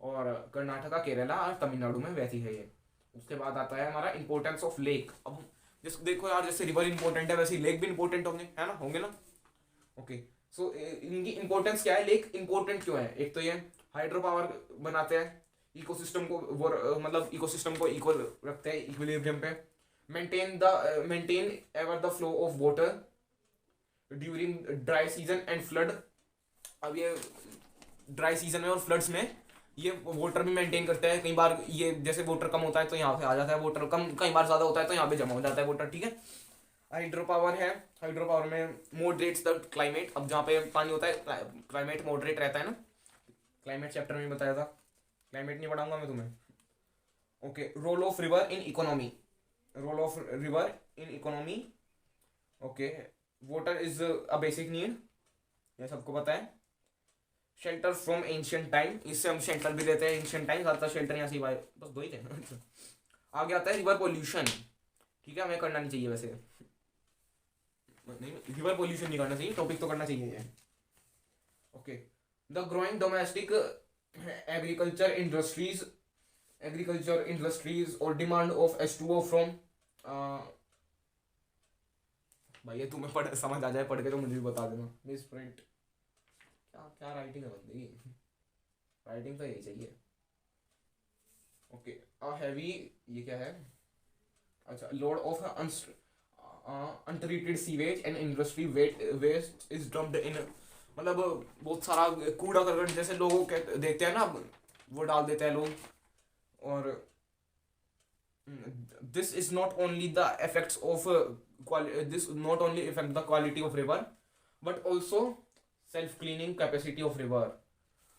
और कर्नाटका, केरला और तमिलनाडु में बहती है ये। उसके बाद आता है हमारा इंपॉर्टेंस ऑफ लेक। अब जैसे देखो यार, जैसे रिवर इंपॉर्टेंट है वैसे ही लेक भी इंपॉर्टेंट होंगे, है ना, होंगे ना, ओके। सो इनकी इंपॉर्टेंस क्या है, लेक इंपॉर्टेंट क्यों है, एक तो ये हाइड्रो पावर बनाते हैं, इकोसिस्टम को वो मतलब इकोसिस्टम को इक्वल रखते हैं, इक्विलिब्रियम पे, maintain ever the flow of water during dry season and flood. अब ये ड्राई सीजन में और फ्लड्स में ये वाटर भी मेंटेन करता है। कई बार ये जैसे वाटर कम होता है तो यहाँ पे आ जाता है, वाटर कम कई बार ज्यादा होता है तो यहाँ पे जमा हो जाता है वाटर, ठीक है। हाइड्रो पावर है, हाइड्रो पावर में मॉडरेट्स द क्लाइमेट, अब जहाँ पे पानी होता है क्लाइमेट मॉडरेट रहता है ना, क्लाइमेट चैप्टर में बताया था, क्लाइमेट नहीं पढ़ाऊंगा मैं तुम्हें, okay. Role of river in economy, role of river in economy, okay. Water is a basic need, ये सबको पता है। शेल्टर फ्रॉम एंशियंट टाइम, इससे हम शेल्टर भी देते हैं एंशियंट टाइम, ज्यादातर शेल्टर यहाँ से बस दो ही थे। आगे आता है रिवर पोल्यूशन, ठीक है, हमें करना नहीं चाहिए वैसे, नहीं रिवर पोल्यूशन नहीं करना चाहिए, टॉपिक तो करना चाहिए ये, okay. The growing domestic agriculture industries और डिमांड ऑफ H2O फ्रॉम, भाई ये तुम्हें पढ़ समझ आ जाए पढ़ के तो मुझे भी बता देना, मिस प्रिंट, क्या क्या राइटिंग है बंदे की, राइटिंग तो यही चाहिए, ओके। हैवी, ये क्या है, अच्छा, load of untreated sewage and industry waste is dumped in, मतलब बहुत सारा कूड़ा करकट जैसे लोगों के देखते हैं ना, वो डाल देते हैं लोग। और this is not only the effects of this not only effect the quality of river but also self cleaning capacity of river.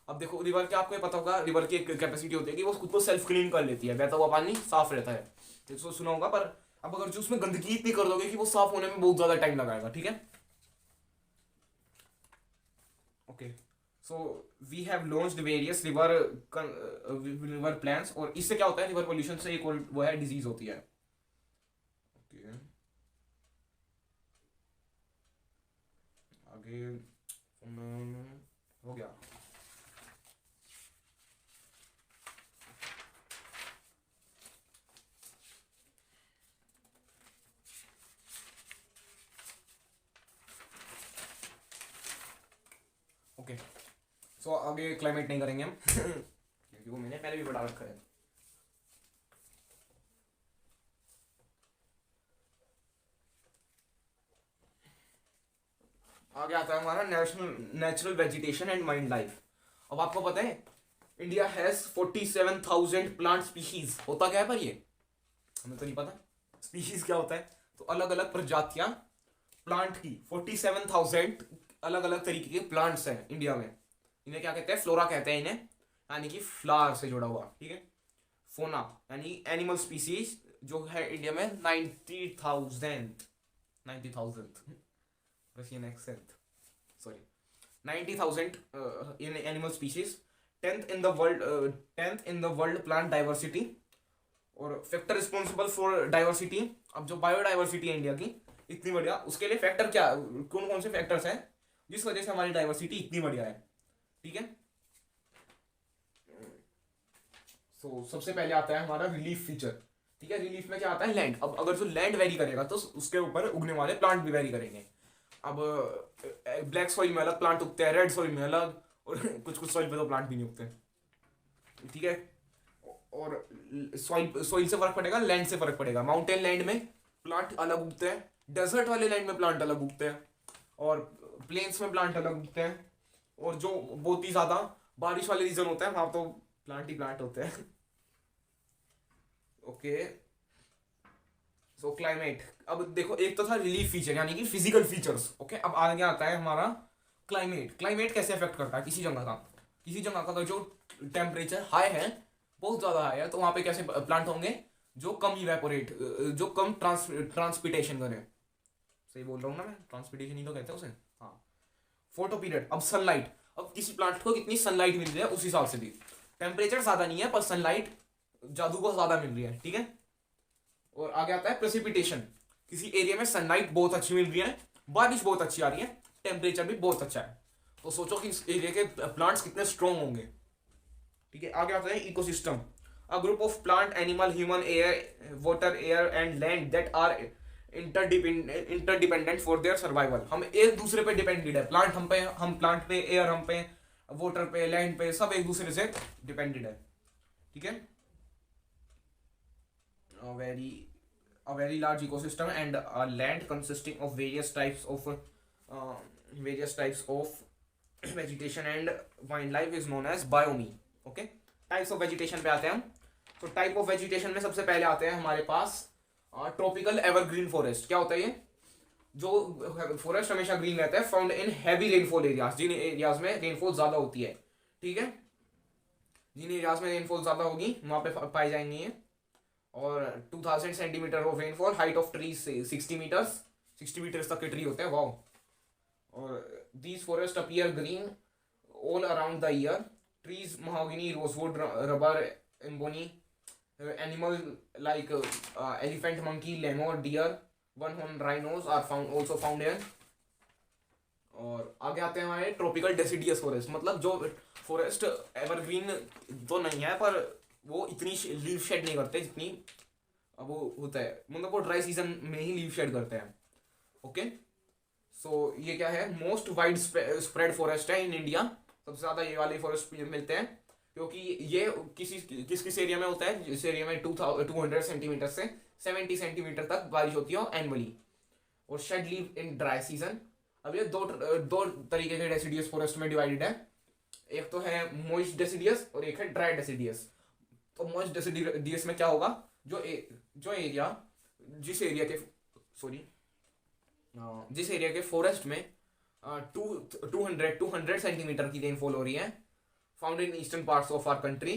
अब देखो रिवर क्या, आपको पता होगा रिवर की एक कैपेसिटी होती है कि वो खुद को सेल्फ क्लीन कर लेती है, बहता हुआ पानी साफ रहता है, तो सुना होगा। पर अब अगर जो उसमें गंदगी इतनी कर दोगे कि वो साफ होने में बहुत ज्यादा टाइम लगाएगा, ठीक है, okay. So we have launched various river plans, और इससे क्या होता है, रिवर पोल्यूशन से एक और वो है डिजीज होती है, ओके। आगे हो गया, ओके। सो आगे क्लाइमेट नहीं करेंगे हम क्योंकि वो मैंने पहले भी पढ़ा रखा है। आगे आता है हमारा natural vegetation and wild life. अब आपको पता है इंडिया हैज 47,000 प्लांट स्पीशीज, होता क्या है पर ये हमें तो नहीं पता, स्पीशीज क्या होता है, तो अलग अलग प्रजातियां प्लांट की 47,000 अलग अलग तरीके के प्लांट्स हैं इंडिया में। इन्हें क्या कहते हैं, फ्लोरा कहते हैं इन्हें, यानी कि फ्लावर से जुड़ा हुआ, ठीक है। फोना यानी एनिमल स्पीसीज जो है इंडिया में 90,000 Russian accent, sorry 90,000 in animal species, 10th in the world plant diversity, और फैक्टर रिस्पॉन्सिबल फॉर डाइवर्सिटी। अब जो बायोडाइवर्सिटी है इंडिया की इतनी बढ़िया, उसके लिए फैक्टर क्या, कौन कौन से फैक्टर्स हैं जिस वजह से हमारी डाइवर्सिटी इतनी बढ़िया है, ठीक है। सो सबसे पहले आता है हमारा रिलीफ फीचर, ठीक है। रिलीफ में क्या आता है, लैंड। अब अगर जो लैंड वेरी करेगा तो उसके ऊपर उगने वाले प्लांट भी वेरी करेंगे। अब ब्लैक सॉइल में अलग प्लांट उगते हैं, रेड सॉइल में अलग, और कुछ कुछ सॉइल पे तो प्लांट भी नहीं उगते, ठीक है। और सॉइल सॉइल से फर्क पड़ेगा, लैंड से फर्क पड़ेगा। माउंटेन लैंड में प्लांट अलग उगते हैं, डेजर्ट वाले लैंड में प्लांट अलग उगते हैं, और प्लेन्स में प्लांट अलग उगते हैं, और जो बहुत ही ज्यादा बारिश वाले रीजन होता है वहां तो प्लांट ही प्लांट होते हैं। ओके, सो क्लाइमेट। अब देखो, एक तो था रिलीफ फीचर यानी कि फिजिकल फीचर्स, ओके। अब आगे आता है हमारा क्लाइमेट। क्लाइमेट कैसे अफेक्ट करता है किसी जगह का, किसी जगह का अगर जो टेम्परेचर हाई है, बहुत ज्यादा हाई है, तो वहां पे कैसे प्लांट होंगे, जो कम इवेपोरेट, जो कम ट्रांसपिटेशन करें। सही बोल रहा हूँ ना मैं, ट्रांसपिटेशन ही तो कहते हैं उसे, हाँ। Photo period. अब सनलाइट, अब किसी प्लांट को कितनी सनलाइट मिल रही है उस हिसाब से भी, टेम्परेचर ज्यादा नहीं है पर सनलाइट जादू को ज्यादा मिल रही है, ठीक है। और आगे आता है प्रेसिपिटेशन। किसी एरिया में सनलाइट बहुत अच्छी मिल रही है, बारिश बहुत अच्छी आ रही है, टेम्परेचर भी बहुत अच्छा है, तो सोचो कि इस एरिया के प्लांट्स कितने स्ट्रॉन्ग होंगे, ठीक है। आगे आता है ecosystem. A group of plant, animal, human, air, water, air and land that are interdependent for their survival. हम एक दूसरे पे डिपेंडेड है, प्लांट हम पे, हम प्लांट पे, एयर हम पे, वाटर पे, लैंड पे, सब एक दूसरे से डिपेंडेड है, ठीक है। A very large ecosystem and a land consisting of various types of vegetation and wildlife is known as biome. Okay, types of vegetation पे आते हैं हम। तो टाइप ऑफ वेजिटेशन में सबसे पहले आते हैं हमारे पास ट्रॉपिकल एवरग्रीन फॉरेस्ट। क्या होता है ये, जो फॉरेस्ट हमेशा ग्रीन रहता है, found in heavy rainfall areas, जिन एरियाज में रेनफॉल ज्यादा होती है, ठीक है। जिन एरियाज में रेनफॉल ज्यादा होगी वहां पे पाई जाएंगी ये। और 2000 centimetre of rainfall, height of tree 60 metres, 60 metres तक के ट्री होते हैं, वाओ। और these forest appear green all around the year. Trees mahogany, rosewood, rubber, ebony, animal like elephant, monkey, lemur, deer, one horn rhinos are found also found here. और आगे आते हैं हमारे ट्रॉपिकल डेसिडियस फॉरेस्ट, मतलब जो forest evergreen तो नहीं है पर वो इतनी लीव शेड नहीं करते जितनी अब वो होता है, मतलब वो ड्राई सीजन में ही लीव शेड करते हैं, ओके। सो ये क्या है, मोस्ट वाइड स्प्रेड फॉरेस्ट है इन इंडिया। सबसे ज्यादा ये वाले फॉरेस्ट मिलते हैं, क्योंकि ये किस एरिया में होता है, जिस एरिया में 200 सेंटीमीटर से 70 सेंटीमीटर तक बारिश होती है एनुअली। और shed leave in dry season. अब ये दो तरीके के डेसिडियस फॉरेस्ट में डिवाइडेड है, एक तो है मॉइस्ट डेसिडियस और एक है ड्राई डेसिडियस। तो मॉइस्ट डेसिडियस में क्या होगा, जो एरिया जिस एरिया के फॉरेस्ट में 200 सेंटीमीटर की रेनफॉल हो रही है, found in eastern parts of our country.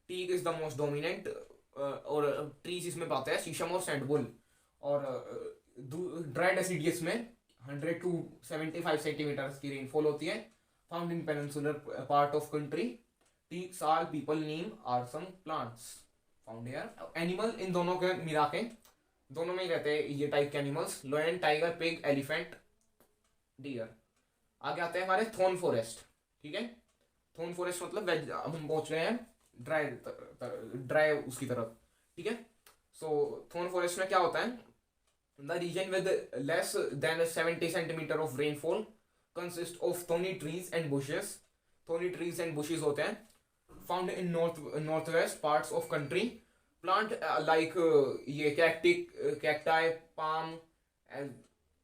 Teak is the most dominant, और ट्रीज इसमें पाते हैं शीशम और सैंडबुल। और ड्राई डेसिडियस में 100 to 75 सेंटीमीटर की रेनफॉल होती है, found in peninsular part of country. Teak, sal, peepal, neem are some plants found here. Animal in दोनों के मिला के, दोनों में ही रहते हैं ये टाइप के animals, lion, tiger, pig, elephant, deer. आगे आते हैं हमारे थॉर्न फॉरेस्ट, ठीक है। थॉर्न फॉरेस्ट मतलब अब हम पहुंच रहे हैं ड्राई उसकी तरफ, ठीक है। सो थॉर्न फॉरेस्ट में क्या होता है, the region with less than 70 centimetre of rainfall consist of thorny trees and bushes. Thorny trees and bushes होते हैं, found in north west parts of country. Plant like ये कैक्टाई, पाम,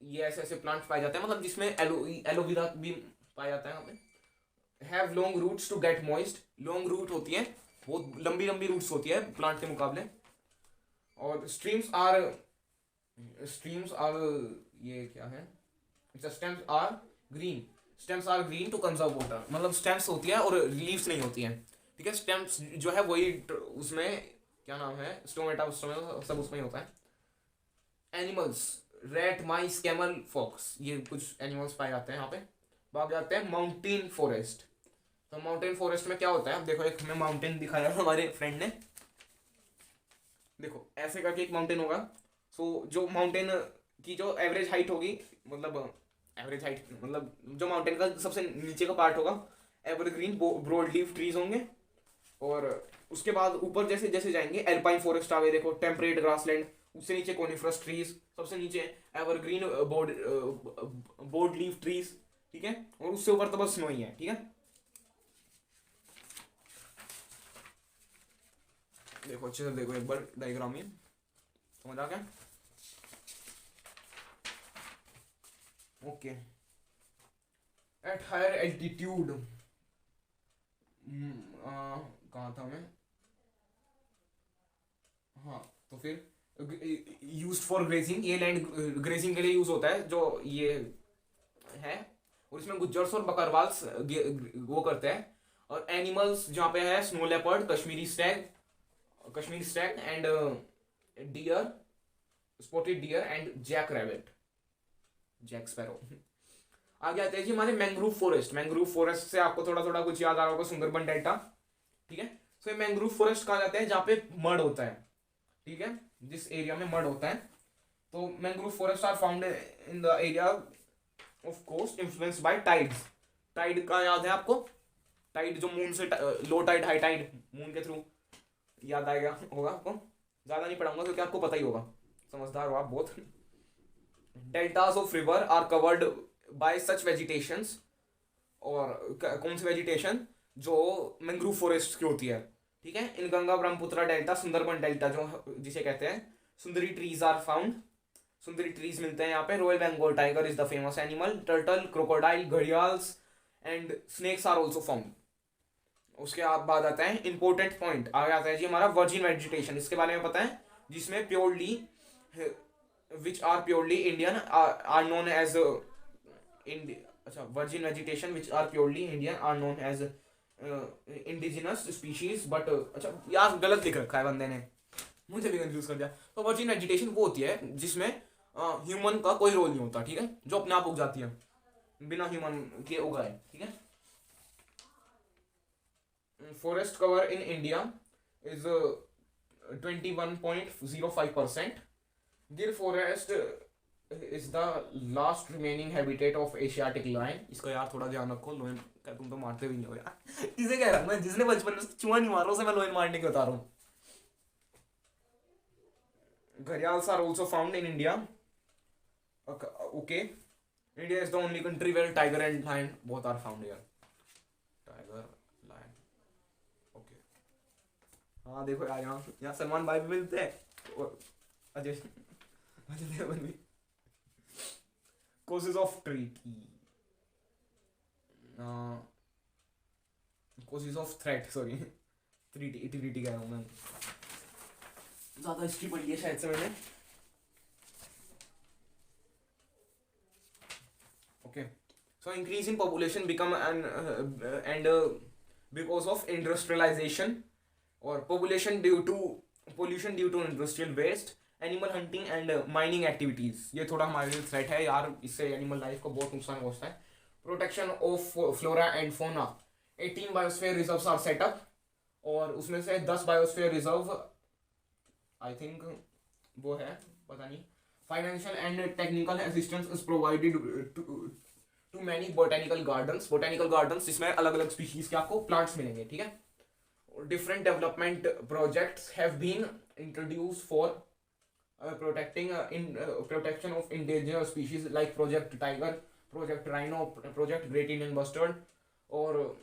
ये ऐसे plants पाए जाते हैं, मतलब जिसमें एलोवेरा भी पाया जाता है यहाँ पे। Have long roots to get moist. Long root होती है, बहुत लंबी लंबी रूट्स होती है प्लांट के मुकाबले। और स्ट्रीम्स आर ये क्या है, stems are green. Stems are green to conserve water, मतलब स्टेम्स होती है और लीव्स नहीं होती हैं, ठीक है। स्टेम्स जो है वही उसमें क्या नाम है, स्टोमेटा सब उसमें ही होता है। एनिमल्स, रैट, माइस, कैमल, फॉक्स, ये कुछ एनिमल्स पाए जाते हैं यहाँ पे। बात जाते हैं माउंटेन फॉरेस्ट। तो माउंटेन फॉरेस्ट में क्या होता है, देखो एक हमें माउंटेन दिखाया हमारे फ्रेंड ने, देखो ऐसे करके एक माउंटेन होगा। सो जो माउंटेन की जो एवरेज हाइट होगी, मतलब एवरेज हाइट मतलब जो माउंटेन का सबसे नीचे का पार्ट होगा, एवरग्रीन ब्रॉड लीफ ट्रीज होंगे। और उसके बाद ऊपर जैसे जैसे जाएंगे, एल्पाइन फॉरेस्ट आ गए, देखो टेम्परेट ग्रासलैंड, उससे नीचे कोनिफरस ट्रीज, सबसे नीचे एवरग्रीन बोर्ड लीफ ट्रीज, ठीक है, और उससे ऊपर तो बस स्नो ही है, ठीक है। देखो अच्छे से देखो एक बार डायग्राम में, समझ आ गया? ओके। एट हायर एल्टीट्यूड, कहाँ था मैं? हाँ, तो फिर यूज फॉर ग्रेजिंग, ये लैंड ग्रेजिंग के लिए यूज होता है जो ये है, और इसमें गुज्जर्स और बकरवाल्स वो करते हैं। और एनिमल्स जहाँ पे है snow leopard, Kashmiri stag and deer, spotted deer and jack rabbit, jack sparrow. आगे आते हैं जी हमारे मैंग्रोव फॉरेस्ट। मैंग्रोव फॉरेस्ट से आपको थोड़ा थोड़ा कुछ याद आ रहा होगा, सुंदरबन डेल्टा, ठीक है। सो ये मैंग्रोव फॉरेस्ट कहा जाता है जहाँ पे मड होता है, ठीक है, जिस एरिया में मड होता है। तो mangrove forest are found in the area of coast influenced by tides. Tide का याद है आपको? टाइड जो मून से, low tide high tide, moon के थ्रू याद आएगा होगा आपको। ज्यादा नहीं पढ़ाऊंगा क्योंकि आपको पता ही होगा, समझदार हो आप बहुत। Deltas of river are covered by such vegetations, और कौन सी वेजिटेशन? जो मैंग्रोव फॉरेस्ट की होती है, ठीक है। In Ganga Brahmaputra delta, Sundarban delta जो जिसे कहते हैं, sundari trees are found, sundari trees मिलते हैं यहाँ पे। Royal Bengal tiger is the famous animal, turtle, crocodile, gharials and snakes are also found. उसके बाद आता है इंपॉर्टेंट पॉइंट, आगे आता है जी हमारा वर्जिन वेजिटेशन, इसके बारे में पता है, जिसमें purely which are purely Indian are known as अच्छा, virgin vegetation which are purely Indian are known as indigenous species, but अच्छा यार गलत लिख रखा है बंदे ने, मुझे भी कंफ्यूज कर दिया। तो वर्जिन वेजिटेशन वो होती है जिसमें ह्यूमन का कोई रोल नहीं होता, ठीक है, जो अपने आप उग जाती है बिना ह्यूमन के उगाए, ठीक है। Forest cover in India is 21.05%. Gir forest is the last remaining habitat of Asiatic lion. इसका यार थोड़ा ध्यान रखो, लोयन का तुम तो मारते भी नहीं हो यार। इसे कह रहा हूँ मैं, जिसने बचपन में चूहा नहीं मारा उसे मैं लोयन मारने की बता रहा हूँ। Gharials are also found in India, okay. India is the only country where tiger and lion both are found here, tiger lion, okay. हाँ देखो यार, यहाँ सलमान भाई भी मिलते हैं और अजय देवगन भी। Causes of treaty, causes of threat, sorry, treaty कह रहा हूँ मैं, ज्यादा हिस्ट्री पढ़ी है शायद से मैंने, okay. So increase in population become and because of industrialisation, और population due to pollution due to industrial waste, animal hunting and mining activities, ये थोड़ा हमारे लिए थ्रेट है यार, इससे एनिमल लाइफ को बहुत नुकसान पहुंचता है। Protection of flora and fauna, 18 biosphere reserves are setup, और उसमें से 10 बायोस्फीयर रिजर्व आई थिंक वो है, पता नहीं। Financial and technical assistance is provided to many botanical gardens जिसमें अलग अलग स्पीशीज के आपको प्लांट्स मिलेंगे, ठीक है। Different development projects have been introduced for protection of endangered species like Project Tiger, Project Rhino, Project Great Indian Bustard, or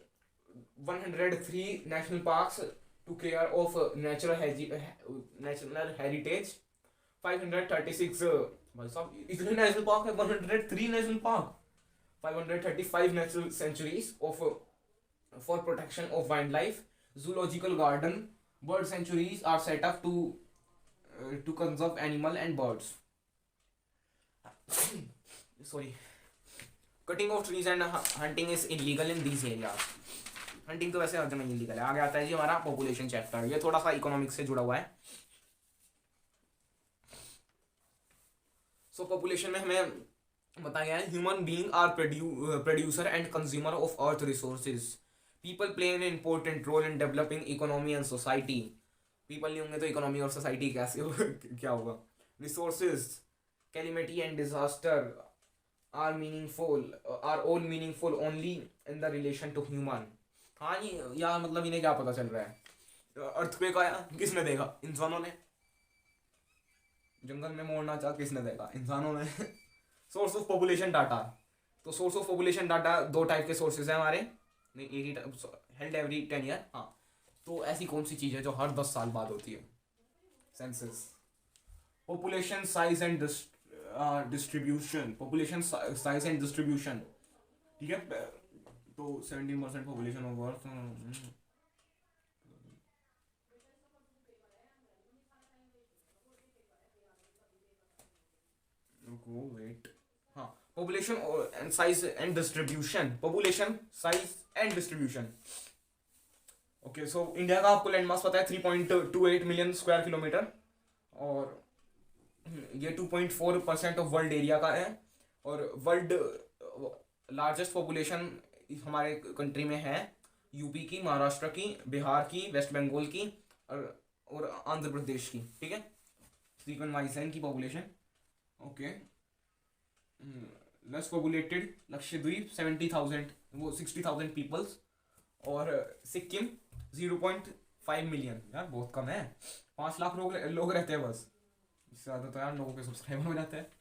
103 national parks to care of natural heritage, 536 भाई साहब इतने नेशनल पार्क है, 103 national park, 535 natural sanctuaries of for protection of wildlife, zoological garden, bird sanctuaries are set up to conserve animal and birds. Sorry. Cutting of trees and hunting is illegal in these areas. Hunting तो वैसे हर जगह illegal है। आगे आता है जी हमारा population chapter, ये थोड़ा सा इकोनॉमिक्स से जुड़ा हुआ है। सो पॉपुलेशन में हमें बताया गया है, human being are producer and consumer of earth resources, people play an important role in developing economy and society. People नहीं होंगे तो इकोनॉमी और सोसाइटी कैसे क्या होगा। Resources, calamity and disaster are all meaningful only in the relation to human. हाँ ये यार मतलब इन्हें क्या पता चल रहा है, अर्थक्वेक आया किसने देखा, इंसानों ने। जंगल में मोड़ना चाह किसने देखा, इंसानों ने। Source of population data. तो सोर्स ऑफ पॉपुलेशन डाटा दो टाइप के सोर्सेज हैं हमारे, नहीं एक ही, हेल्ड एवरी 10 ईयर। हाँ, तो ऐसी कौन सी चीज़ है जो हर 10 साल बाद होती है? Census. Population size and distribution, population size and distribution, ठीक है। तो 17% पॉपुलेशन ऑफ अर्थ, वेट, हाँ, population and size and distribution, population size and distribution. Okay, so India का आपको लैंड मास पता है 3.28 मिलियन स्क्वायर किलोमीटर, और ये 2.4% ऑफ वर्ल्ड एरिया का है। और वर्ल्ड लार्जेस्ट पॉपुलेशन हमारे कंट्री में है यूपी की, महाराष्ट्र की, बिहार की, वेस्ट बंगाल की और आंध्र प्रदेश की, ठीक है। सीक्वेंस वाइज है इनकी population. Okay, less populated Lakshadweep 70,000, वो 60,000 पीपल्स, और सिक्किम 0.5 मिलियन, यार बहुत कम है। 5 लाख लोग रहते हैं बस, इससे ज़्यादा तो यार लोगों के सब्सक्राइबर हो जाते हैं।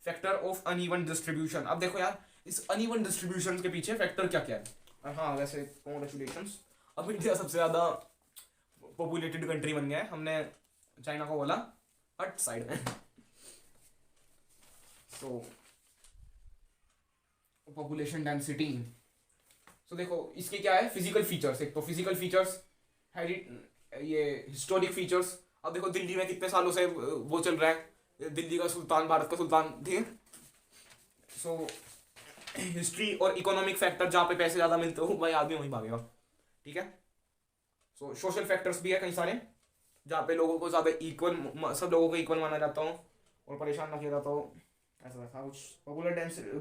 Factor of uneven distribution. अब देखो यार, इस अनइवन डिस्ट्रीब्यूशन के पीछे फैक्टर क्या क्या है। और हाँ, वैसे कॉन्ग्रेचुलेशंस, अब इंडिया सबसे ज़्यादा पॉपुलेटेड कंट्री बन गया है। हमने चाइना को बोला हट साइड में। सो पॉपुलेशन डेंसिटी। सो देखो इसके क्या है, फिजिकल फीचर्स। एक तो फिजिकल फीचर्स, ये हिस्टोरिक फीचर्स। अब देखो दिल्ली में कितने सालों से वो चल रहा है, दिल्ली का सुल्तान, भारत का सुल्तान, ठीक है। सो हिस्ट्री और इकोनॉमिक फैक्टर, जहाँ पे पैसे ज़्यादा मिलते हो भाई आदमी वहीं भागेगा, ठीक है। सो सोशल फैक्टर्स भी है कई सारे, जहाँ पे लोगों को ज़्यादा इक्वल, सब लोगों को इक्वल माना जाता हो और परेशान ना किया जाता हो, ऐसा था कुछ।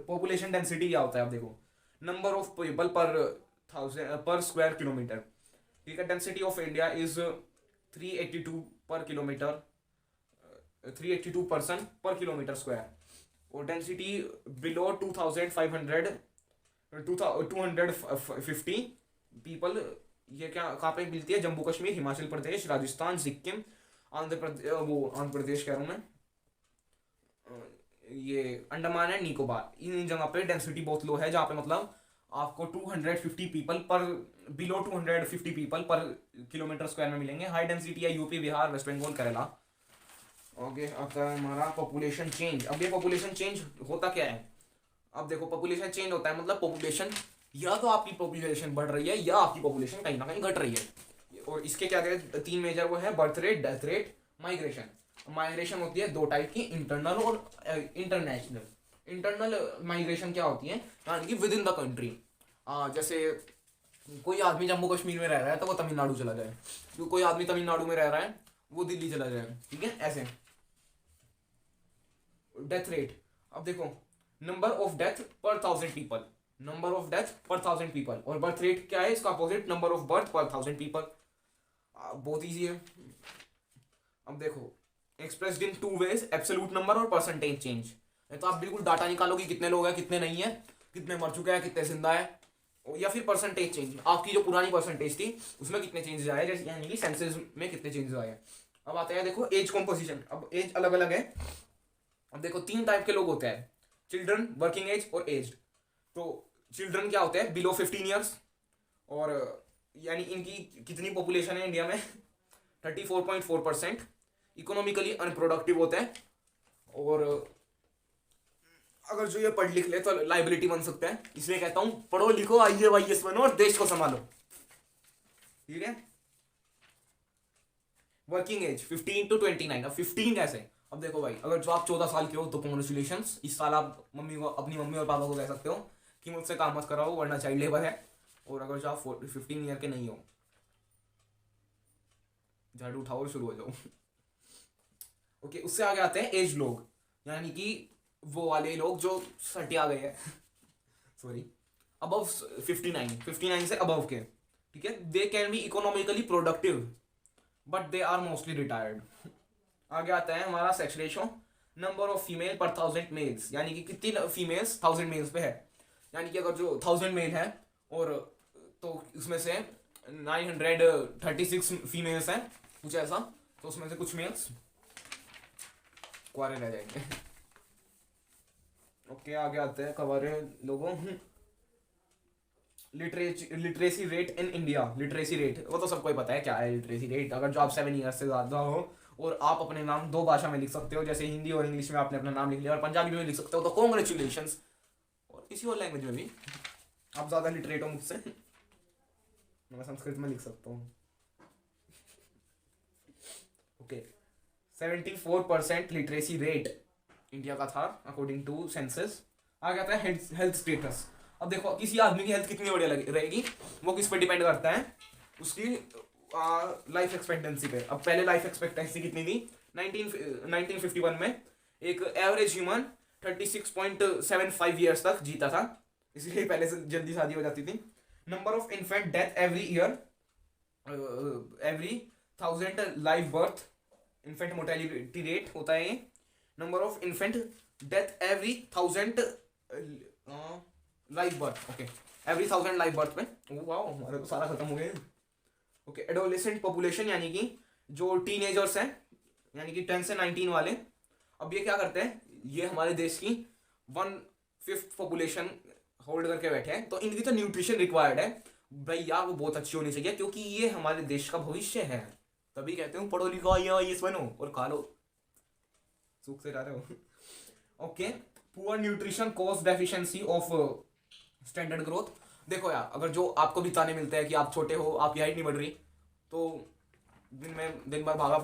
पॉपुलेशन डेंसिटी क्या होता है, आप देखो, नंबर ऑफ पीपल पर स्क्वायर किलोमीटर, ठीक है। डेंसिटी ऑफ इंडिया इज 382 पर किलोमीटर, 382 पर्सन पर किलोमीटर स्क्वायर। और डेंसिटी बिलो 250 पीपल, ये क्या कहाँ पे मिलती है? जम्मू कश्मीर, हिमाचल प्रदेश, राजस्थान, सिक्किम, आंध्र प्रदेश, वो आंध्र प्रदेश कह रहा हूँ मैं, ये अंडमान एंड निकोबार, इन जगह पे डेंसिटी बहुत लो है, जहाँ पे मतलब आपको 250 people per, below 250 people per kilometre square में मिलेंगे। हाई डेंसिटी है UP, Bihar, west Bengal, Kerala. Okay, आता है हमारा पॉपुलेशन चेंज। अब ये पॉपुलेशन चेंज होता क्या है? अब देखो पॉपुलेशन चेंज होता है मतलब पॉपुलेशन, या तो आपकी पॉपुलेशन बढ़ रही है या आपकी पॉपुलेशन कहीं ना कहीं घट रही है। और इसके क्या कहते हैं, 3 मेजर वो है, birth rate, death rate, migration. Migration होती है 2 टाइप की, इंटरनल और इंटरनेशनल। इंटरनल माइग्रेशन क्या होती है, यानी कि विद इन द कंट्री। जैसे कोई आदमी जम्मू कश्मीर में रह रहा है तो वो तमिलनाडु चला जाए, तो कोई आदमी तमिलनाडु में रह रहा है वो दिल्ली चला जाए, ठीक है, ऐसे। डेथ रेट, अब देखो नंबर ऑफ डेथ पर 1000 पीपल, नंबर ऑफ डेथ पर 1000 पीपल। और बर्थ रेट क्या है इसका अपोजिट, नंबर ऑफ बर्थ पर 1000 पीपल। बहुत ईजी है। अब देखो expressed in 2 ways, absolute number और परसेंटेज चेंज। तो आप बिल्कुल डाटा निकालो कि कितने लोग हैं, कितने नहीं है, कितने मर चुके हैं, कितने जिंदा है, या फिर परसेंटेज चेंज, आपकी जो पुरानी परसेंटेज थी उसमें कितने चेंजेस आए, जैसे यानी कि सेंसस में कितने चेंजेस आए। अब आते हैं देखो एज कॉम्पोजिशन। अब एज अलग अलग है। अब देखो 3 टाइप के लोग होते हैं, चिल्ड्रन, वर्किंग एज और एज्ड। तो चिल्ड्रन क्या होते हैं, बिलो 15 ईयर्स, और यानी इनकी कितनी पॉपुलेशन है इंडिया में 34.4%। इकोनॉमिकली अनप्रोडक्टिव होते हैं, और अगर जो ये पढ़ लिख ले तो लाइबिलिटी बन सकते हैं। इसलिए कहता हूं पढ़ो लिखो, IAS बनो और देश को संभालो, ठीक है। Working age 15 to 29। अब 15 कैसे? अब देखो भाई, अगर जो आप 14 साल के हो तो कॉन्ग्रेचुलेशंस, इस साल आप अपनी मम्मी और पापा को कह सकते हो कि मुझसे काम मत कराओ वरना चाइल्ड लेबर है। और अगर जो आप 15 ईयर के नहीं हो, झाड़ू उठाओ और शुरू हो जाओ। ओके, उससे आगे आते हैं एज लोग, यानी कि वो वाले लोग जो सटिया गए हैं सॉरी, अबव 59 से अबव के, ठीक है। They can be economically productive but they are mostly retired. आगे आता है हमारा sex ratio, number of female per 1000 mails, यानी कि कितनी फीमेल्स 1000 मेल्स पे है। यानी कि अगर जो 1000 मेल है और तो उसमें से 936 फीमेल्स हैं, कुछ ऐसा, तो उसमें से कुछ मेल्स कुआरे रह जाएंगे। ओके आगे आते हैं कवारे लोगों। Literacy rate in India. Literacy rate वो तो सबको ही पता है क्या है लिटरेसी रेट। अगर जो आप 7 ईयर्स से ज़्यादा हो और आप अपने नाम 2 भाषा में लिख सकते हो, जैसे हिंदी और इंग्लिश में आपने अपना नाम लिख लिया और पंजाबी में लिख सकते हो, तो कॉन्ग्रेचुलेशंस। और किसी और लैंग्वेज में भी आप ज़्यादा लिटरेट हो मुझसे, मैं संस्कृत में लिख सकता हूँ। ओके 74% लिटरेसी रेट इंडिया का था अकॉर्डिंग टू सेंसस। आगे आता है हेल्थ स्टेटस। अब देखो किसी आदमी की हेल्थ कितनी बढ़िया रहेगी वो किस पे डिपेंड करता है, उसकी लाइफ एक्सपेक्टेंसी पे। अब पहले लाइफ एक्सपेक्टेंसी कितनी थी 1951 में एक एवरेज ह्यूमन 36.75 ईयर्स तक जीता था, इसलिए पहले से जल्दी शादी हो जाती थी। Number of infant death every year, every 1000 live birth, infant mortality rate होता है ये। Number of infant death every 1000 live birth, okay every 1000 live birth में। वाह हमारा तो सारा खत्म हो गया। ओके एडोलेसेंट पॉपुलेशन यानी कि जो टीनेजर्स हैं, यानी कि 10 से 19 वाले। अब ये क्या करते हैं, ये हमारे देश की 1/5 पॉपुलेशन होल्ड करके बैठे हैं, तो इनकी तो न्यूट्रिशन रिक्वायर्ड है भैया, वो बहुत अच्छी होनी चाहिए क्योंकि ये हमारे देश का भविष्य है। तभी कहते हूँ पढ़ो लिखो IAS बनो और खा लो, सूख से जा रहे हो। Okay poor nutrition cause deficiency of standard growth. देखो यार अगर जो आपको भी ताने मिलते हैं कि आप छोटे हो, आपकी हाइट नहीं बढ़ रही, तो दिन भर भागा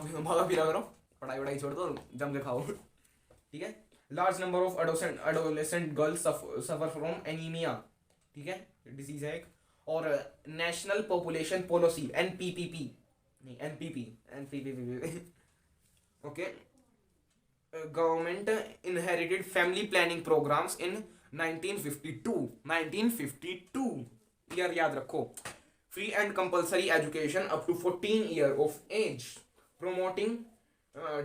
फिरा करो, पढ़ाई वढ़ाई छोड़ दो, जम के खाओ, ठीक है। Large number of adolescent girls suffer from anaemia, ठीक है डिजीज है एक। और नेशनल पॉपुलेशन पॉलिसी NPPP नहीं NPP okay government inherited family planning programs in 1952 year याद रखो। Free and compulsory education up to 14 year of age, promoting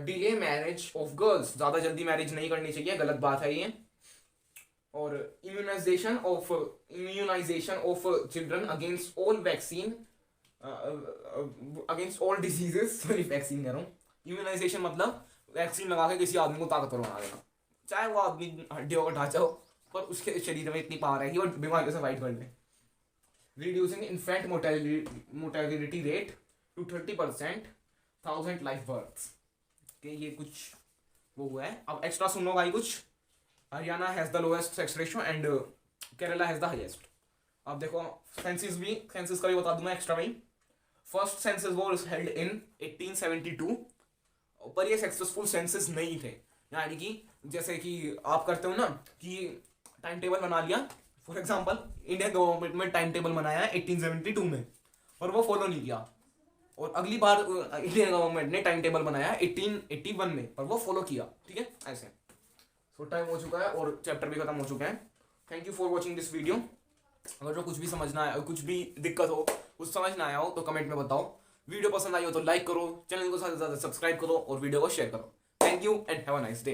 delay marriage of girls, ज्यादा जल्दी मैरिज नहीं करनी चाहिए, गलत बात है ये। और immunization of children against all vaccine, against all diseases, sorry vaccine कह रहा हूँ। इम्यूनाइजेशन मतलब वैक्सीन लगा के किसी आदमी को ताकतवर बना देना, चाहे वो आदमी हड्डियों का ढांचा हो पर उसके शरीर में इतनी पावर है कि वो बीमारियों से फाइट कर ले। Reducing infant mortality rate to 30%, 1000 life births के ये कुछ वो हुआ है। अब एक्स्ट्रा सुनो भाई कुछ। Haryana has the lowest sex ratio and Kerala has the highest. अब देखो सेंसस का भी बता दूं मैं एक्स्ट्रा भाई। First census was held in 1872, पर ये सक्सेसफुल सेंसस नहीं थे, यानी कि जैसे कि आप करते हो ना कि टाइम टेबल बना लिया, फॉर एग्जांपल इंडियन गवर्नमेंट में टाइम टेबल बनाया 1872 में और वो फॉलो नहीं किया, और अगली बार इंडियन गवर्नमेंट ने टाइम टेबल बनाया 1881 में और वो फॉलो किया, ठीक है ऐसे। सो टाइम हो चुका है और चैप्टर भी खत्म हो चुके हैं। Thank you for watching this video. अगर जो कुछ भी समझना है, कुछ भी दिक्कत हो, कुछ समझ ना आया हो तो कमेंट में बताओ। वीडियो पसंद आई हो तो लाइक करो, चैनल को ज़्यादा से ज़्यादा सब्सक्राइब करो और वीडियो को शेयर करो। Thank you and have a nice day.